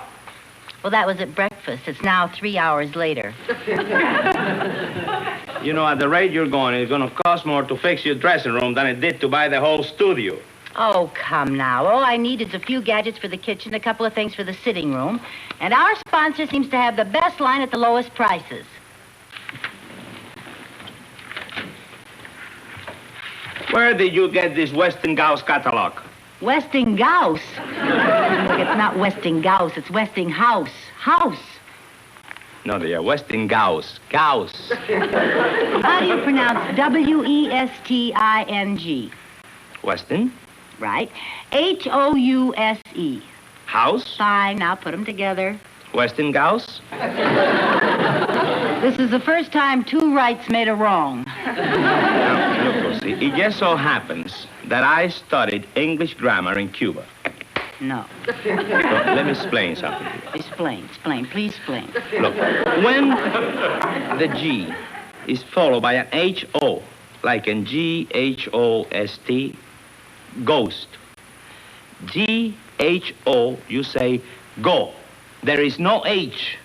Well, that was at breakfast. It's now 3 hours later. You know, at the rate you're going, it's going to cost more to fix your dressing room than it did to buy the whole studio. Oh, come now. All I need is a few gadgets for the kitchen, a couple of things for the sitting room. And our sponsor seems to have the best line at the lowest prices. Where did you get this Westinghouse catalog? Westinghouse? Look, it's not Westinghouse. It's Westinghouse. House. No, dear, Westinghouse. Gauss. How do you pronounce W-E-S-T-I-N-G? Weston? Right. H-O-U-S-E. House? Fine. Now put them together. Westinghouse? This is the first time two rights made a wrong. Now, look, Lucy, it just so happens that I studied English grammar in Cuba. No. So, let me explain something to you. Explain. Please explain. Look, when the G is followed by an H-O, like in G-H-O-S-T, ghost. G-H-O, you say go. There is no H.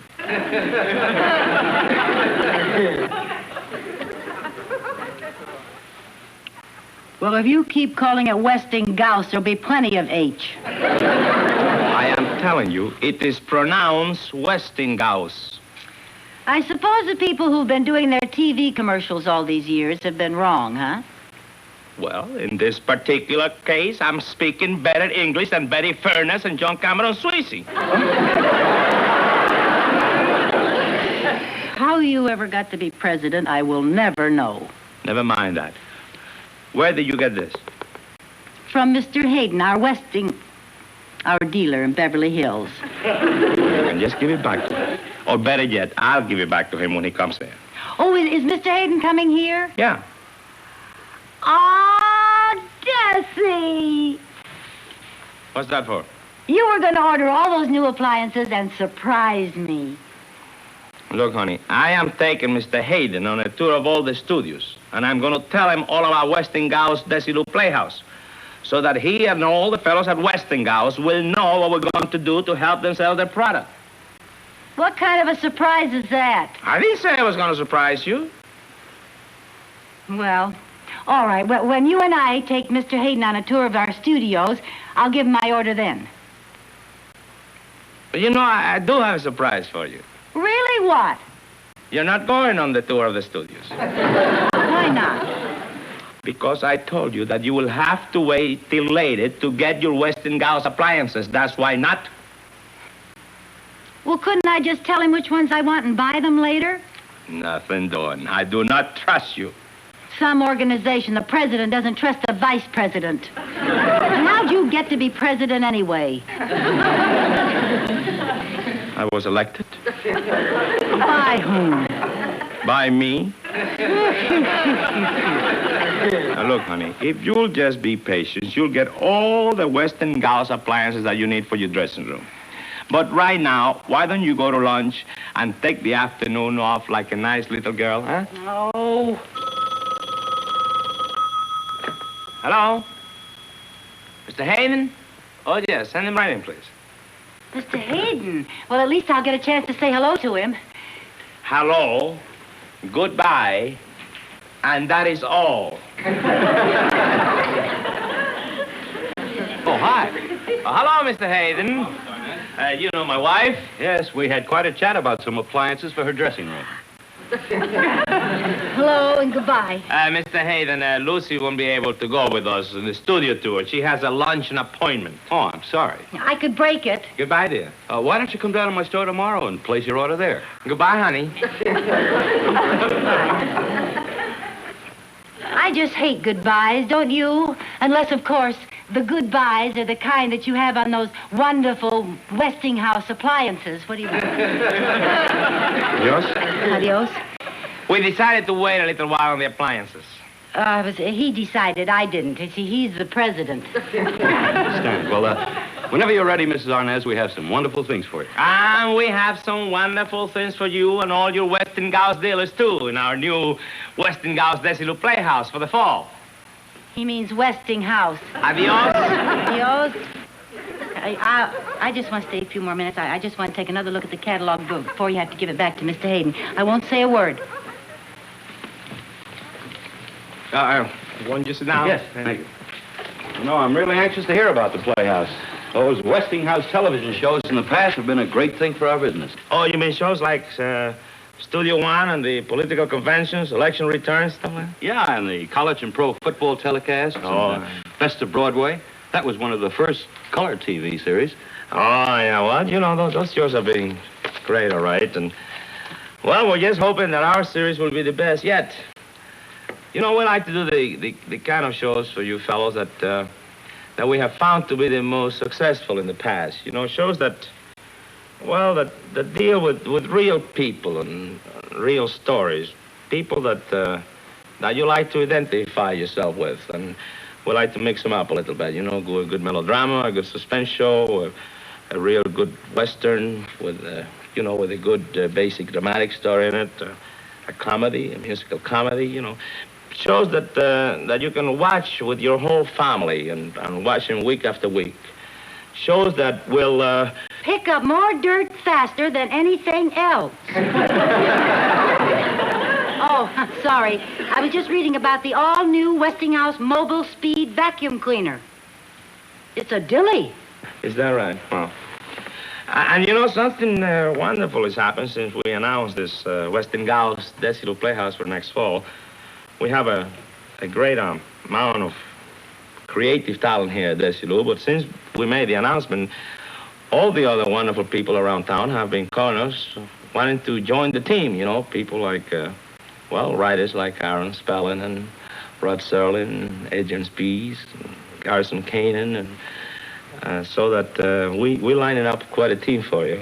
Well, if you keep calling it Westinghouse, there'll be plenty of H. I am telling you, it is pronounced Westinghouse. I suppose the people who've been doing their TV commercials all these years have been wrong, huh? Well, in this particular case, I'm speaking better English than Betty Furness and John Cameron Swayze. How you ever got to be president, I will never know. Never mind that. Where did you get this? From Mr. Hayden, our dealer in Beverly Hills. And just give it back to him. Or better yet, I'll give it back to him when he comes there. Oh, is Mr. Hayden coming here? Yeah. Oh, Desi! What's that for? You were going to order all those new appliances and surprise me. Look, honey, I am taking Mr. Hayden on a tour of all the studios, and I'm going to tell him all about Westinghouse Desilu Playhouse, so that he and all the fellows at Westinghouse will know what we're going to do to help them sell their product. What kind of a surprise is that? I didn't say I was going to surprise you. Well, all right. Well, when you and I take Mr. Hayden on a tour of our studios, I'll give him my order then. But you know, I do have a surprise for you. Really, what? You're not going on the tour of the studios. Why not? Because I told you that you will have to wait till later to get your Westinghouse appliances. That's why not. Well, couldn't I just tell him which ones I want and buy them later? Nothing doing. I do not trust you. Some organization, the president doesn't trust the vice president. And how'd you get to be president anyway? I was elected. By whom? By me. Now, look, honey, if you'll just be patient, you'll get all the Westinghouse appliances that you need for your dressing room. But right now, why don't you go to lunch and take the afternoon off like a nice little girl, huh? No. Hello? Mr. Hayden? Oh, yes, send him right in, please. Mr. Hayden. Well, at least I'll get a chance to say hello to him. Hello, goodbye, and that is all. Oh, hi. Hello, Mr. Hayden. You know my wife? Yes, we had quite a chat about some appliances for her dressing room. Hello and goodbye. Mr. Hayden, Lucy won't be able to go with us in the studio tour. She has a luncheon appointment. Oh, I'm sorry. I could break it. Goodbye, dear. Why don't you come down to my store tomorrow and place your order there? Goodbye, honey. I just hate goodbyes, don't you? Unless, of course, the goodbyes are the kind that you have on those wonderful Westinghouse appliances. What do you think? Adios. Adios. We decided to wait a little while on the appliances. He decided. I didn't. You see, he's the president. Understand. Well, whenever you're ready, Mrs. Arnaz, we have some wonderful things for you. And we have some wonderful things for you and all your Westinghouse dealers, too, in our new Westinghouse Desilu Playhouse for the fall. He means Westinghouse. Adios. Adios. I just want to stay a few more minutes. I just want to take another look at the catalog before you have to give it back to Mr. Hayden. I won't say a word. Won't you sit down? Yes, thank you. No, I'm really anxious to hear about the Playhouse. Those Westinghouse television shows in the past have been a great thing for our business. Oh, you mean shows like Studio One and the political conventions, election returns, stuff like that? Yeah, and the college and pro football telecasts. Oh. And, Best of Broadway. That was one of the first color TV series. Oh, yeah, well, you know, those shows have been great, all right. And, well, we're just hoping that our series will be the best yet. You know, we like to do the kind of shows for you fellows that we have found to be the most successful in the past. You know, shows that, well, that deal with real people and real stories. People that you like to identify yourself with. And we like to mix them up a little bit, you know, a good melodrama, a good suspense show, a real good Western with, with a good basic dramatic story in it, a comedy, a musical comedy, you know. Shows that you can watch with your whole family and watch them week after week. Shows that will... Pick up more dirt faster than anything else. Oh, sorry. I was just reading about the all-new Westinghouse Mobile Speed Vacuum Cleaner. It's a dilly. Is that right? Well, and you know, something wonderful has happened since we announced this Westinghouse Desilu Playhouse for next fall. We have a great amount of creative talent here at Desi Lou, but since we made the announcement, all the other wonderful people around town have been calling us, wanting to join the team, you know, people like, writers like Aaron Spellin and Rod Serling and Adrian Spees, and Garrison Kanan, and so that we're lining up quite a team for you.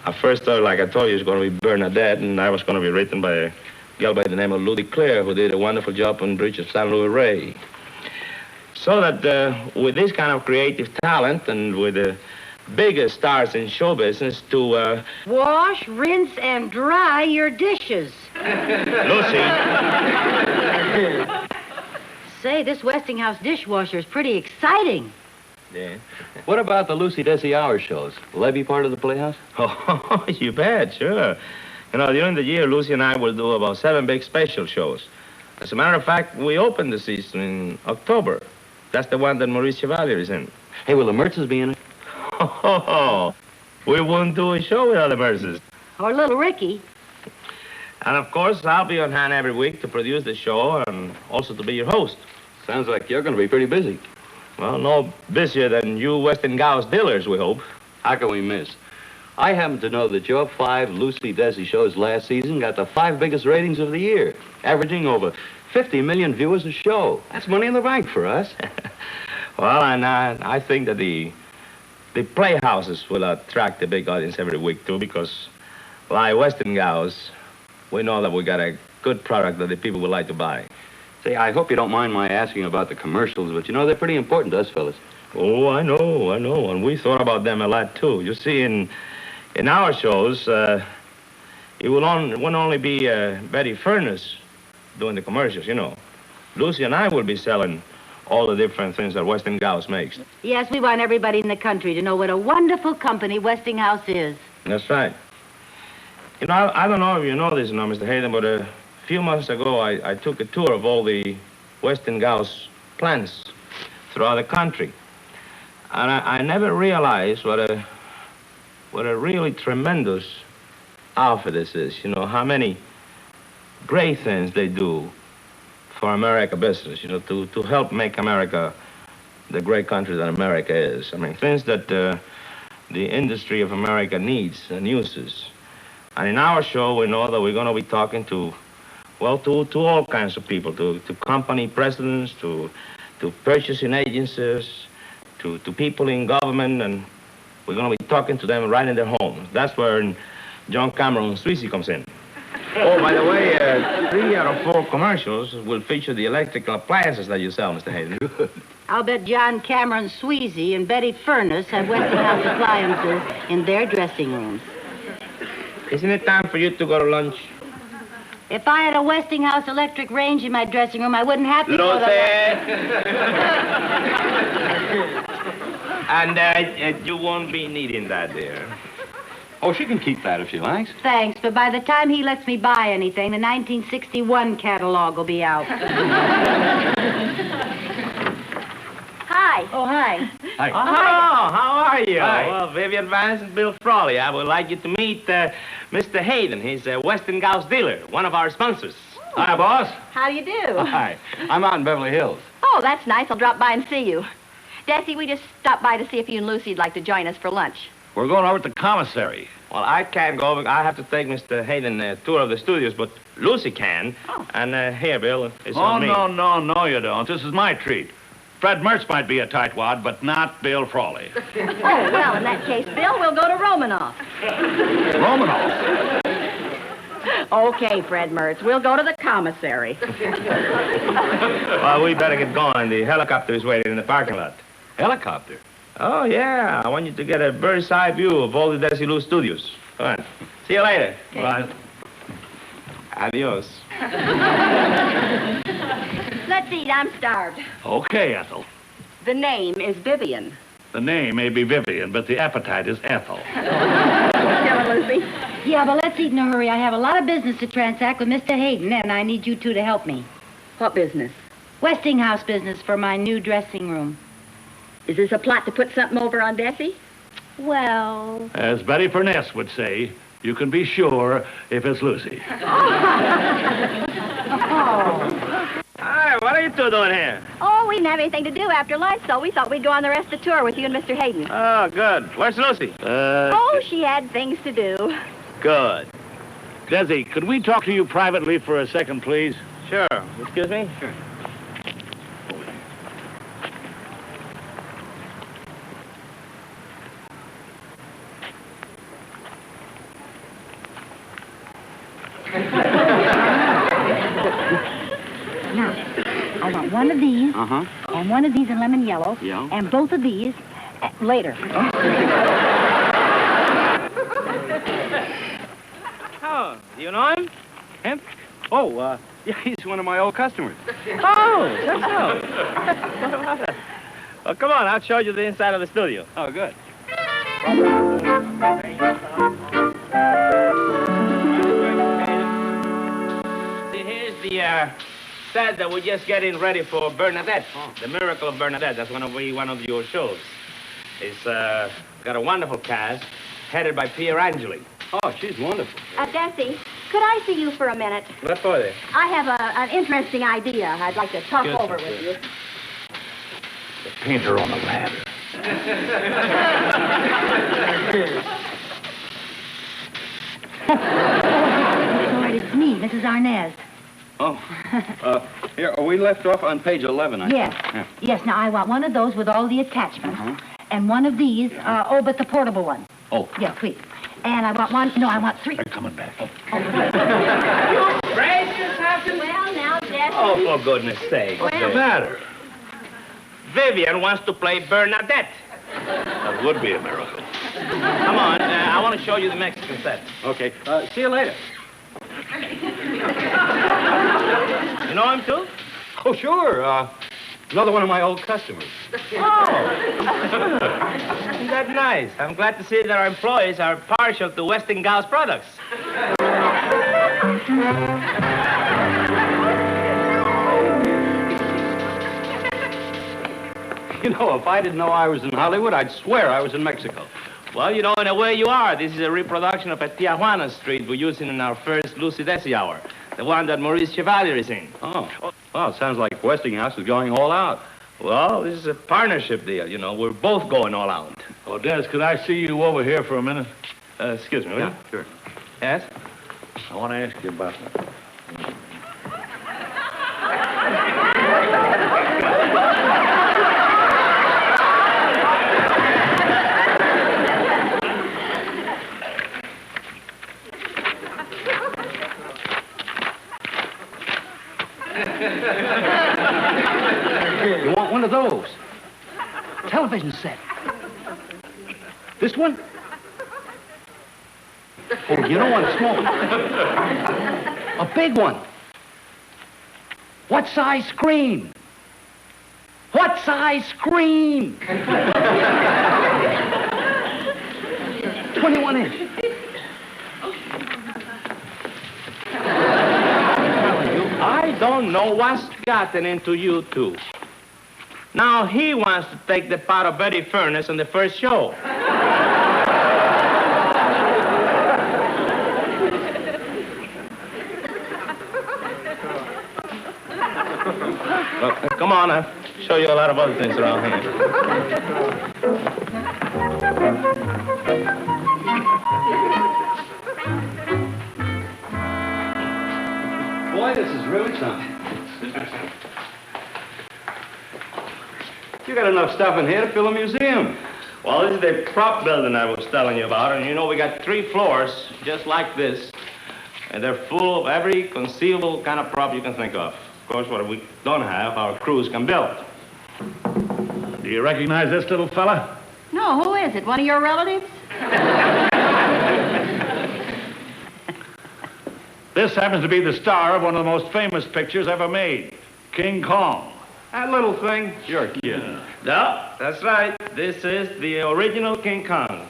At first thought, like I told you, it was going to be Bernadette, and I was going to be written by a girl by the name of Ludie Claire, who did a wonderful job on Bridge of San Luis Rey. So that with this kind of creative talent and with the biggest stars in show business to... Wash, rinse, and dry your dishes. Lucy. Say, this Westinghouse dishwasher is pretty exciting. Yeah. What about the Lucy Desi Hour shows? Will they be part of the Playhouse? Oh, you bet, sure. You know, during the year, Lucy and I will do about 7 big special shows. As a matter of fact, we opened the season in October. That's the one that Maurice Chevalier is in. Hey, will the Mertzes be in it? Oh, we wouldn't do a show without the Mertzes. Or little Ricky. And, of course, I'll be on hand every week to produce the show and also to be your host. Sounds like you're going to be pretty busy. Well, no busier than you Westinghouse dealers, we hope. How can we miss? I happen to know that your 5 Lucy Desi shows last season got the 5 biggest ratings of the year, averaging over 50 million viewers a show. That's money in the bank for us. Well, and I think that the playhouses will attract a big audience every week, too, because, like Westinghouse, we know that we got a good product that the people would like to buy. Say, I hope you don't mind my asking about the commercials, but you know, they're pretty important to us fellas. Oh, I know, and we thought about them a lot, too. You see, in our shows, it won't only be Betty Furness doing the commercials, you know. Lucy and I will be selling all the different things that Westinghouse makes. Yes, we want everybody in the country to know what a wonderful company Westinghouse is. That's right. You know, I don't know if you know this, Mr. Hayden, but a few months ago, I took a tour of all the Westinghouse plants throughout the country. And I never realized what a really tremendous outfit this is. You know, how many great things they do for America business, you know, to help make America the great country that America is. I mean, things that the industry of America needs and uses. And in our show, we know that we're going to be talking to all kinds of people, to company presidents, to purchasing agencies, to people in government, and we're going to be talking to them right in their homes. That's where John Cameron's Sweezy comes in. Oh, by the way, 3 out of 4 commercials will feature the electrical appliances that you sell, Mr. Hayden. I'll bet John Cameron Sweezy and Betty Furness have Westinghouse appliances in their dressing rooms. Isn't it time for you to go to lunch? If I had a Westinghouse electric range in my dressing room, I wouldn't have to go to... And you won't be needing that, dear. Oh, she can keep that if she likes. Thanks, but by the time he lets me buy anything, the 1961 catalog will be out. Hi. Oh, hi. Hi. Oh, how are you? Hi. Well, Vivian Vance and Bill Frawley. I would like you to meet Mr. Hayden. He's a Westinghouse dealer, one of our sponsors. Hi, boss. How do you do? Hi. I'm out in Beverly Hills. Oh, that's nice. I'll drop by and see you. Desi, we just stopped by to see if you and Lucy'd like to join us for lunch. We're going over to the commissary. Well, I can't go. I have to take Mr. Hayden a tour of the studios, but Lucy can. Oh. And here, Bill, it's on me. No, you don't. This is my treat. Fred Mertz might be a tightwad, but not Bill Frawley. Oh, well, in that case, Bill, we'll go to Romanoff. Romanoff? Okay, Fred Mertz, we'll go to the commissary. Well, we better get going. The helicopter is waiting in the parking lot. Helicopter? Oh, yeah. I want you to get a bird's eye view of all the Desi Lou studios. All right. See you later. Okay. Bye. Adios. Let's eat. I'm starved. Okay, Ethel. The name is Vivian. The name may be Vivian, but the appetite is Ethel. Tell her, Lucy. Yeah, but let's eat in a hurry. I have a lot of business to transact with Mr. Hayden, and I need you two to help me. What business? Westinghouse business for my new dressing room. Is this a plot to put something over on Desi? Well... As Betty Furness would say, you can be sure if it's Lucy. Oh. Hi, what are you two doing here? Oh, we didn't have anything to do after lunch, so we thought we'd go on the rest of the tour with you and Mr. Hayden. Oh, good. Where's Lucy? Oh, she had things to do. Good. Desi, could we talk to you privately for a second, please? Sure. Excuse me? Sure. Now, I want one of these, and one of these in lemon yellow, Yeah. and both of these later. Oh, do you know him? Him? Oh, yeah, he's one of my old customers. Oh, that's so. Well, come on. I'll show you the inside of the studio. Oh, good. See, here's the set that we're just getting ready for Bernadette. The Miracle of Bernadette. That's one of your shows. It's got a wonderful cast, headed by Pierre Angeli. Oh, she's wonderful. Desi, could I see you for a minute? What for there? I have an interesting idea I'd like to talk Yes, over yes. with you. The painter on the ladder. Lord, it's me, Mrs. Arnaz. Oh, here, we left off on page 11, I Yes. think. Yeah. Yes, now I want one of those with all the attachments. And one of these, but the portable one. Oh. Yeah, please. And I want one, no, I want three. They're coming back. You gracious, Captain. Well, now, Desi. Oh, for goodness sake. What's the matter? Vivian wants to play Bernadette. That would be a miracle. Come on, I want to show you the Mexican set. Okay, see you later. You know him, too? Oh, sure. Another one of my old customers. Oh. Isn't that nice? I'm glad to see that our employees are partial to Westinghouse products. You know, if I didn't know I was in Hollywood, I'd swear I was in Mexico. Well, you know, in a way you are. This is a reproduction of a Tijuana Street we're using in our first Lucy Desi hour. The one that Maurice Chevalier is in. Oh, well, it sounds like Westinghouse is going all out. Well, this is a partnership deal. You know, we're both going all out. Oh, Des, could I see you over here for a minute? Excuse me, will you? Sure. Yes? I want to ask you about that. You want one of those? Television set. This one? Oh, you don't want a small one. A big one. What size screen? What size screen? 21 inch. I don't know what's gotten into you two. Now he wants to take the part of Betty Furness on the first show. Come on, I'll show you a lot of other things around here. Boy, this is really something. You got enough stuff in here to fill a museum. Well, this is the prop building I was telling you about, and you know we got 3 floors just like this, and they're full of every conceivable kind of prop you can think of. Of course, what we don't have, our crews can build. Do you recognize this little fella? No, who is it? One of your relatives? This happens to be the star of one of the most famous pictures ever made, King Kong. That little thing? You're kidding. No, that's right. This is the original King Kong.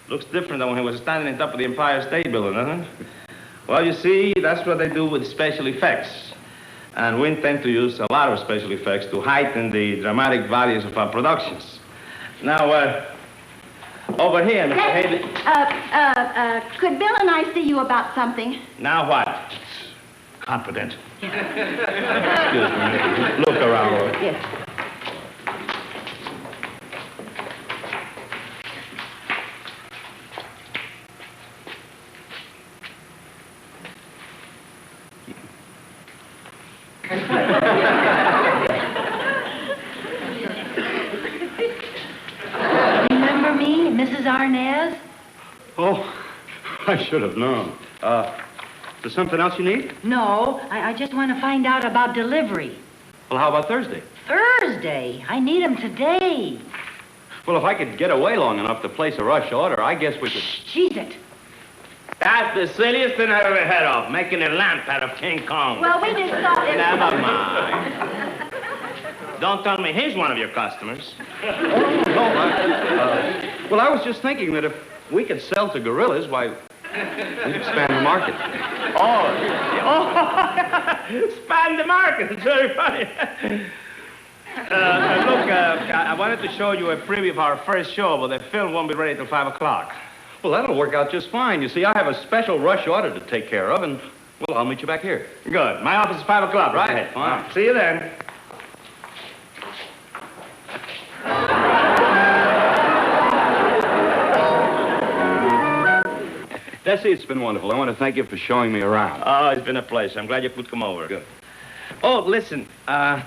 Looks different than when he was standing on top of the Empire State Building, doesn't it? Well, you see, that's what they do with special effects. And we intend to use a lot of special effects to heighten the dramatic values of our productions. Now, over here, Mr. Haley. Could Bill and I see you about something? Now what? Confidential. Excuse me. Look around. Yes. Remember me, Mrs. Arnaz? Oh, I should have known. Is there something else you need? No, I just want to find out about delivery. Well, how about Thursday? Thursday? I need 'em today. Well, if I could get away long enough to place a rush order, I guess we could... Cheese it. That's the silliest thing I ever heard of, making a lamp out of King Kong. Well, we just thought it... Never mind. Don't tell me he's one of your customers. Well, I was just thinking that if we could sell to gorillas, why, we'd expand the market. Oh, expand the market. It's very funny. Look, I wanted to show you a preview of our first show, but the film won't be ready till 5 o'clock. Well, that'll work out just fine. You see, I have a special rush order to take care of, and, well, I'll meet you back here. Good. My office is 5 o'clock, right? Okay, fine. See you then. Desi, it's been wonderful. I want to thank you for showing me around. Oh, it's been a pleasure. I'm glad you could come over. Good. Oh, listen, I'd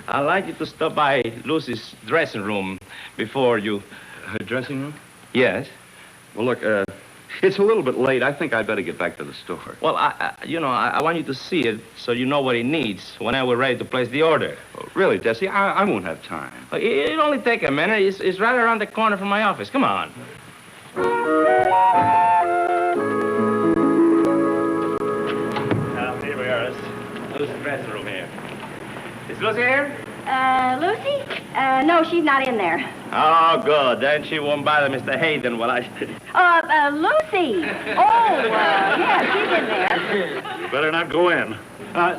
like you to stop by Lucy's dressing room before you... Her dressing room? Yes? Well, look, it's a little bit late. I think I'd better get back to the store. Well, I want you to see it so you know what it needs whenever we're ready to place the order. Oh, really, Desi? I won't have time. It'll only take a minute. It's right around the corner from my office. Come on. Here we are. Lucy's dressing room here. Is Lucy here? Lucy? No, she's not in there. Oh, good. Then she won't bother Mr. Hayden while I... Lucy! Oh, yeah, she's in there. Better not go in.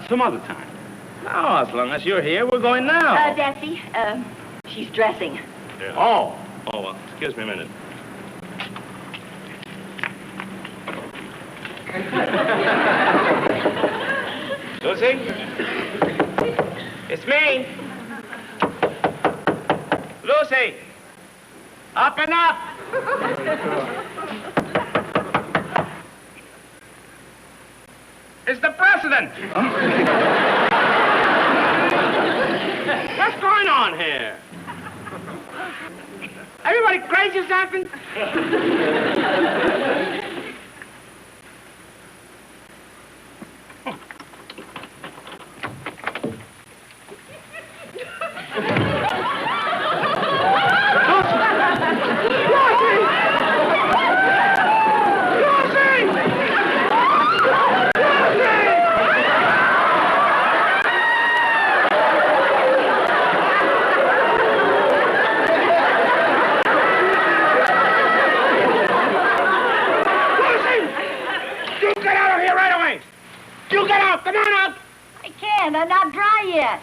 Some other time. Oh, as long as you're here, we're going now. Desi, she's dressing. Yeah. Oh, well, excuse me a minute. Lucy? It's me. Lucy! Up and up! It's the president! What's going on here? Everybody crazy or something? I'm not dry yet.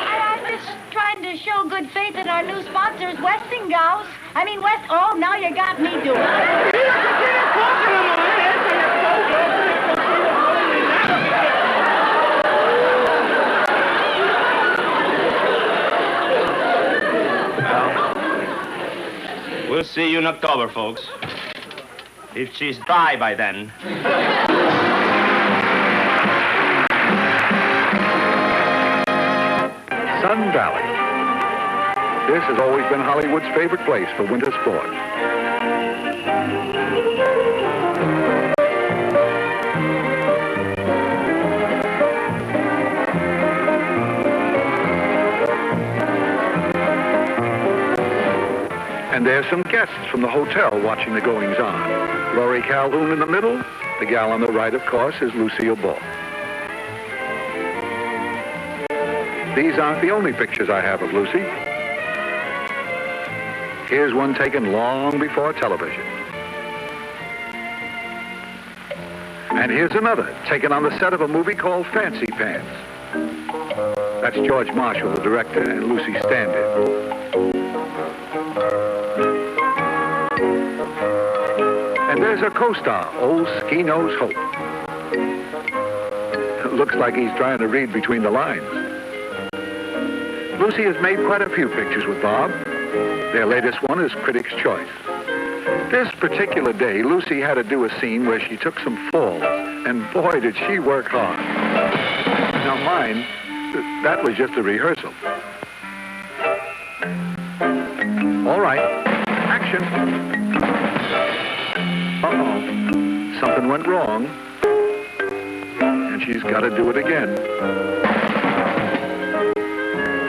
I'm just trying to show good faith in our new sponsors, Westinghouse. Oh, now you got me doing it. We'll see you in October, folks. If she's dry by then. Sun Valley. This has always been Hollywood's favorite place for winter sport. And there's some guests from the hotel watching the goings-on. Laurie Calhoun in the middle. The gal on the right, of course, is Lucille Ball. These aren't the only pictures I have of Lucy. Here's one taken long before television. And here's another, taken on the set of a movie called Fancy Pants. That's George Marshall, the director, and Lucy stand-in. And there's Here's her co-star, old Ski-Nose Hope. Looks like he's trying to read between the lines. Lucy has made quite a few pictures with Bob. Their latest one is Critics' Choice. This particular day, Lucy had to do a scene where she took some falls, and boy, did she work hard. Now mine, that was just a rehearsal. All right, action. Uh-oh, something went wrong, and she's got to do it again.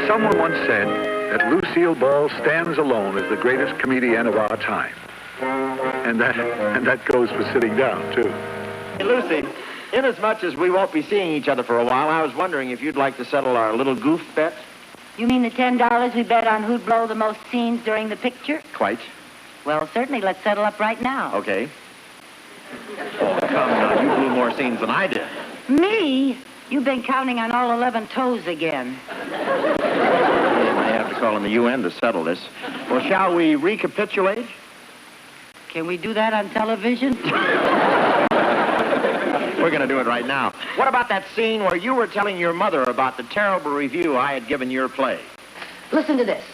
Someone once said that Lucille Ball stands alone as the greatest comedian of our time. And that goes for sitting down, too. Hey, Lucy, inasmuch as we won't be seeing each other for a while, I was wondering if you'd like to settle our little goof bet. You mean the $10 we bet on who'd blow the most scenes during the picture? Quite. Well, certainly. Let's settle up right now. Okay. Oh, come now. You blew more scenes than I did. Me? You've been counting on all 11 toes again. I have to call in the UN to settle this. Well, shall we recapitulate? Can we do that on television? We're going to do it right now. What about that scene where you were telling your mother about the terrible review I had given your play? Listen to this.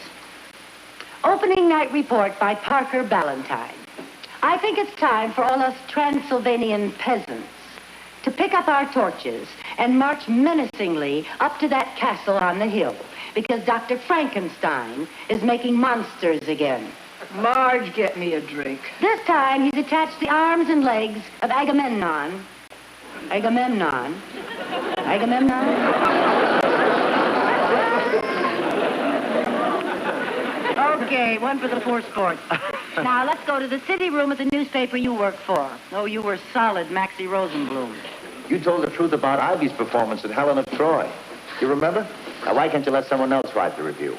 Opening night report by Parker Ballantyne. I think it's time for all us Transylvanian peasants to pick up our torches and march menacingly up to that castle on the hill, because Dr. Frankenstein is making monsters again. Marge, get me a drink. This time, he's attached the arms and legs of Agamemnon. Agamemnon. Okay, one for the poor sport. Now, let's go to the city room at the newspaper you work for. Oh, you were solid, Maxie Rosenblum. You told the truth about Ivy's performance at Helen of Troy. You remember? Now, why can't you let someone else write the review?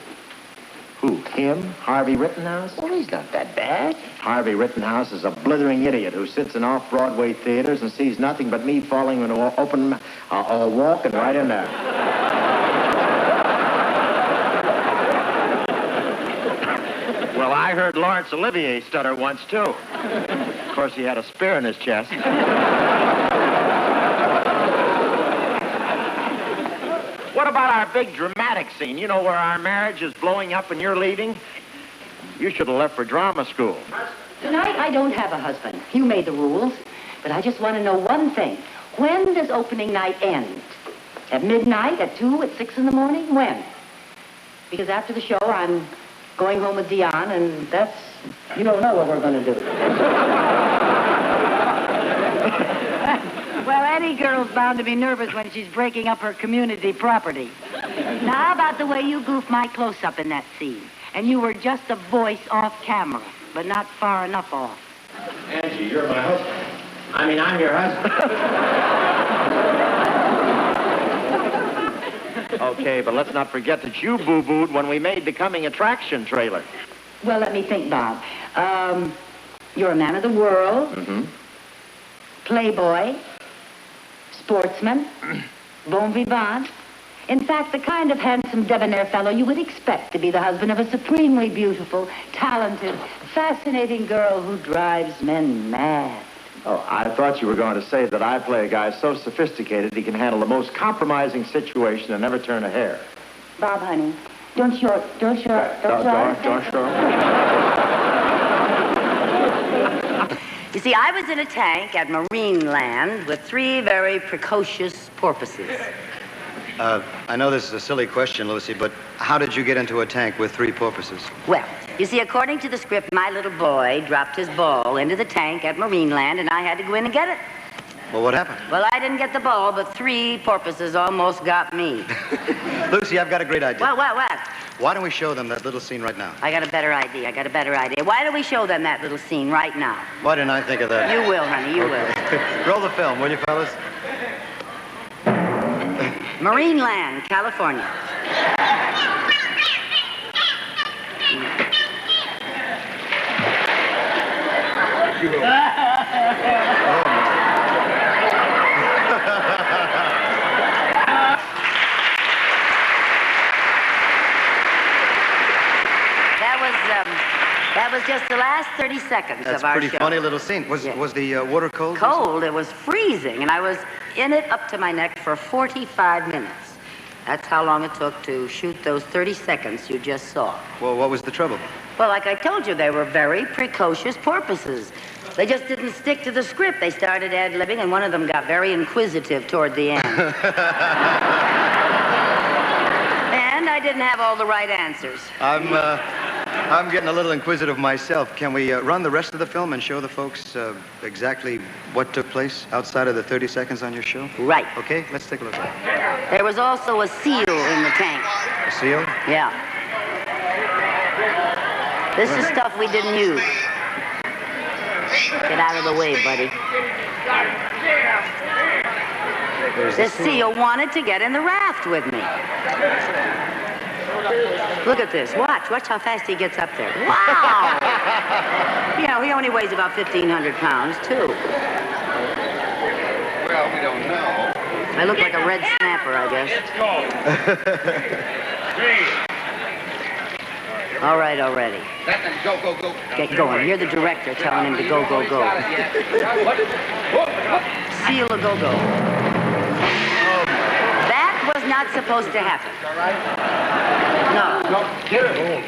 Who? Him? Harvey Rittenhouse? Oh, he's not that bad. Harvey Rittenhouse is a blithering idiot who sits in off-Broadway theaters and sees nothing but me falling into an open walking right in there. Well, I heard Laurence Olivier stutter once, too. Of course, he had a spear in his chest. What about our big dramatic scene? You know, where our marriage is blowing up and you're leaving? You should have left for drama school. Tonight, I don't have a husband. You made the rules. But I just want to know one thing. When does opening night end? At midnight? At 2? At 6 in the morning? When? Because after the show, I'm going home with Dion, and that's... You don't know what we're going to do. Well, any girl's bound to be nervous when she's breaking up her community property. Now, how about the way you goofed my close-up in that scene? And you were just a voice off camera, but not far enough off. Angie, you're my husband. I mean, I'm your husband. Okay, but let's not forget that you boo-booed when we made the Coming Attraction trailer. Well, let me think, Bob. You're a man of the world. Mm-hmm. Playboy. Sportsman. Bon vivant. In fact, the kind of handsome, debonair fellow you would expect to be the husband of a supremely beautiful, talented, fascinating girl who drives men mad. Oh, I thought you were going to say that I play a guy so sophisticated he can handle the most compromising situation and never turn a hair. Bob, honey, don't you... You see, I was in a tank at Marineland with 3 very precocious porpoises. I know this is a silly question, Lucy, but how did you get into a tank with 3 porpoises? Well, you see, according to the script, my little boy dropped his ball into the tank at Marineland, and I had to go in and get it. Well, what happened? Well, I didn't get the ball, but 3 porpoises almost got me. Lucy, I've got a great idea. What? Why don't we show them that little scene right now? I got a better idea. Why don't we show them that little scene right now? Why didn't I think of that? You will, honey, you will. Roll the film, will you, fellas? Marineland, California. That was just the last 30 seconds That's of our pretty show. funny little scene. Was the water cold? Cold. It was freezing, and I was in it up to my neck for 45 minutes. That's how long it took to shoot those 30 seconds you just saw. Well, what was the trouble? Well, like I told you, they were very precocious porpoises. They just didn't stick to the script. They started ad-libbing, and one of them got very inquisitive toward the end. And I didn't have all the right answers. I'm getting a little inquisitive myself. Can we run the rest of the film and show the folks exactly what took place outside of the 30 seconds on your show? Right. Okay, let's take a look at it. There was also a seal in the tank. A seal? Yeah. This is stuff we didn't use. Get out of the way, buddy. This seal wanted to get in the raft with me. Look at this. Watch how fast he gets up there. Wow! You know, he only weighs about 1,500 pounds, too. Well, we don't know. I look like a red snapper, I guess. All right, already. Go, go, go. Get going. You're the director telling him to go, go, go. Seal a go-go. That was not supposed to happen. No.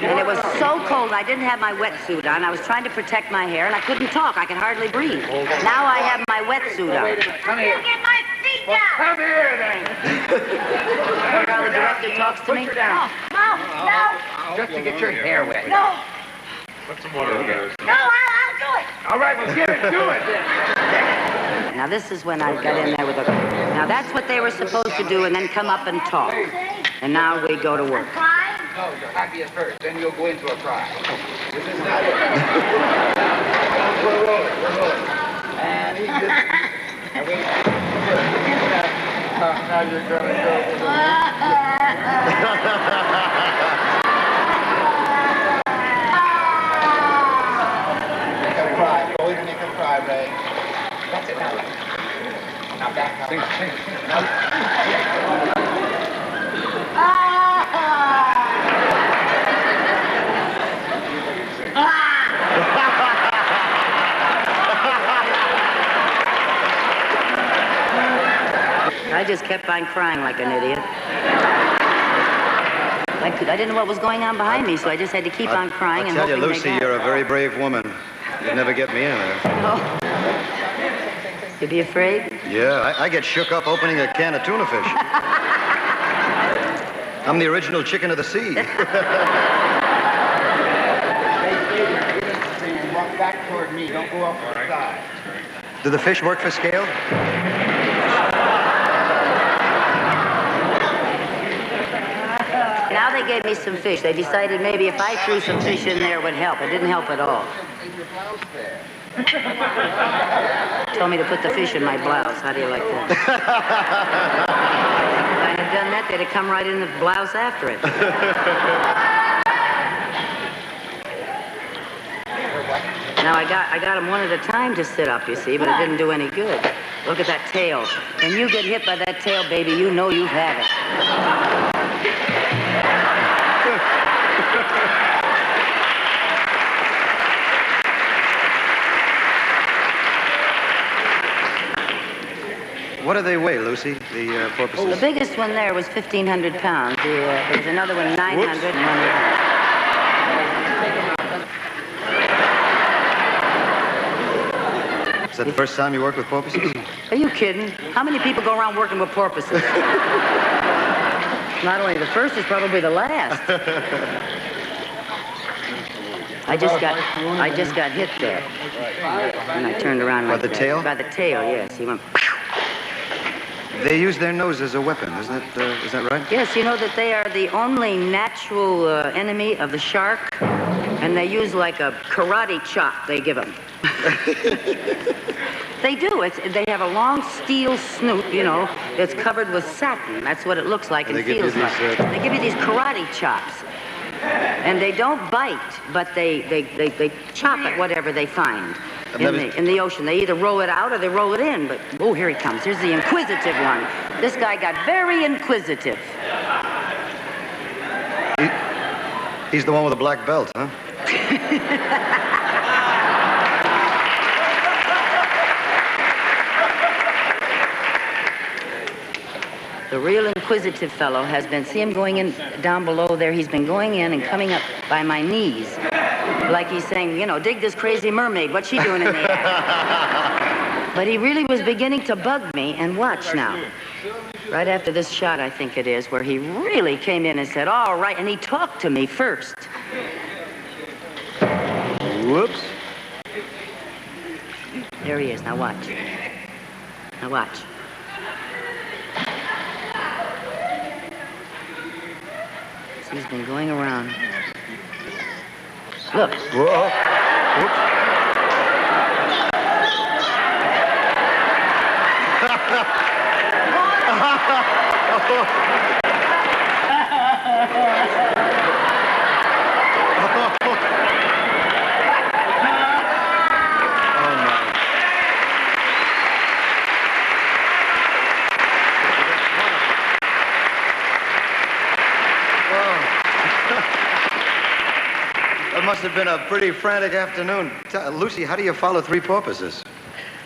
And it was so cold, I didn't have my wetsuit on. I was trying to protect my hair, and I couldn't talk. I could hardly breathe. Now I have my wetsuit on. Come here. Get my feet down. Come here, then. Remember how the director talks to me? No. Just to get your hair wet. No. Put some water in there. No, I'll do it. All right, well, give it to it. Now, this is when I got in there with a... Now, that's what they were supposed to do, and then come up and talk. And now we go to work. No, you're happy at first, then you'll go into a cry. This is not it. We're rolling. And he's just... Now you're going to go. Cry. Go in and make her cry, Ray. That's it now. Now back up. Sing. I just kept on crying like an idiot. I didn't know what was going on behind me, so I just had to keep on crying I and tell hoping you, they Lucy, got you're it. a very brave woman. You'd never get me in there. Oh. You'd be afraid? Yeah, I get shook up opening a can of tuna fish. I'm the original chicken of the sea. Walk back toward me. Don't go up the side. Do the fish work for scale? Now they gave me some fish. They decided maybe if I threw some fish in there it would help. It didn't help at all. Told me to put the fish in my blouse. How do you like that? If I had done that, they'd have come right in the blouse after it. Now I got them one at a time to sit up, you see, but it didn't do any good. Look at that tail. When you get hit by that tail, baby, you know you've had it. What do they weigh, Lucy, the porpoises? The biggest one there was 1,500 pounds. There was another one, 900, and one Is that the first time you worked with porpoises? Are you kidding? How many people go around working with porpoises? Not only the first, it's probably the last. I just got hit there. And I turned around like By the tail? By the tail, yes. He went... They use their nose as a weapon, is that right? Yes, you know that they are the only natural enemy of the shark, and they use like a karate chop they give them. They do. They have a long steel snoot, you know, that's covered with satin. That's what it looks like and feels like. They give you these karate chops. And they don't bite, but they chop at whatever they find in the ocean. They either roll it out or they roll it in. But, oh, here he comes. Here's the inquisitive one. This guy got very inquisitive. He's the one with the black belt, huh? The real inquisitive fellow has been, see him going in down below there, he's been going in and coming up by my knees. Like he's saying, you know, dig this crazy mermaid, what's she doing in the act? But he really was beginning to bug me, and watch now. Right after this shot, I think it is, where he really came in and said, all right, and he talked to me first. Whoops. There he is, now watch. Now watch. He's been going around. Look. Whoa. Whoops. That must have been a pretty frantic afternoon. Lucy, how do you follow three porpoises?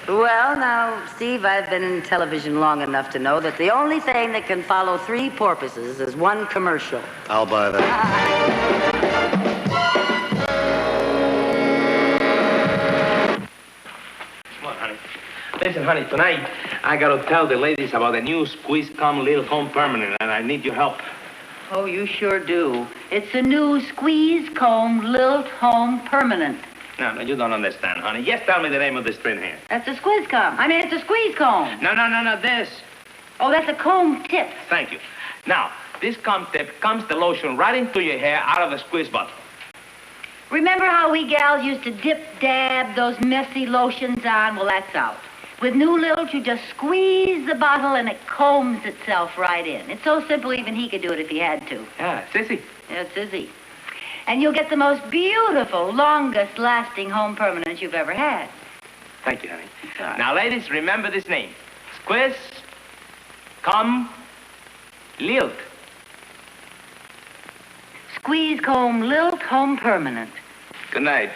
Well, now, Steve, I've been in television long enough to know that the only thing that can follow three porpoises is one commercial. I'll buy that. Come on, honey. Listen, honey, tonight I got to tell the ladies about the new Squeeze Come Little Home Permanent, and I need your help. Oh, you sure do. It's a new Squeeze Comb Lilt Home Permanent. No, you don't understand, honey. Just tell me the name of this thing here. That's a squeeze comb. I mean, it's a squeeze comb. No, this. Oh, that's a comb tip. Thank you. Now, this comb tip comes the lotion right into your hair out of the squeeze bottle. Remember how we gals used to dip-dab those messy lotions on? Well, that's out. With new Lilt, you just squeeze the bottle and it combs itself right in. It's so simple, even he could do it if he had to. Yeah, sissy. Yeah, it's easy. And you'll get the most beautiful, longest-lasting home permanent you've ever had. Thank you, honey. Now, ladies, remember this name. Squeeze Come Lilt. Squeeze Comb Lilt Home Permanent. Good night.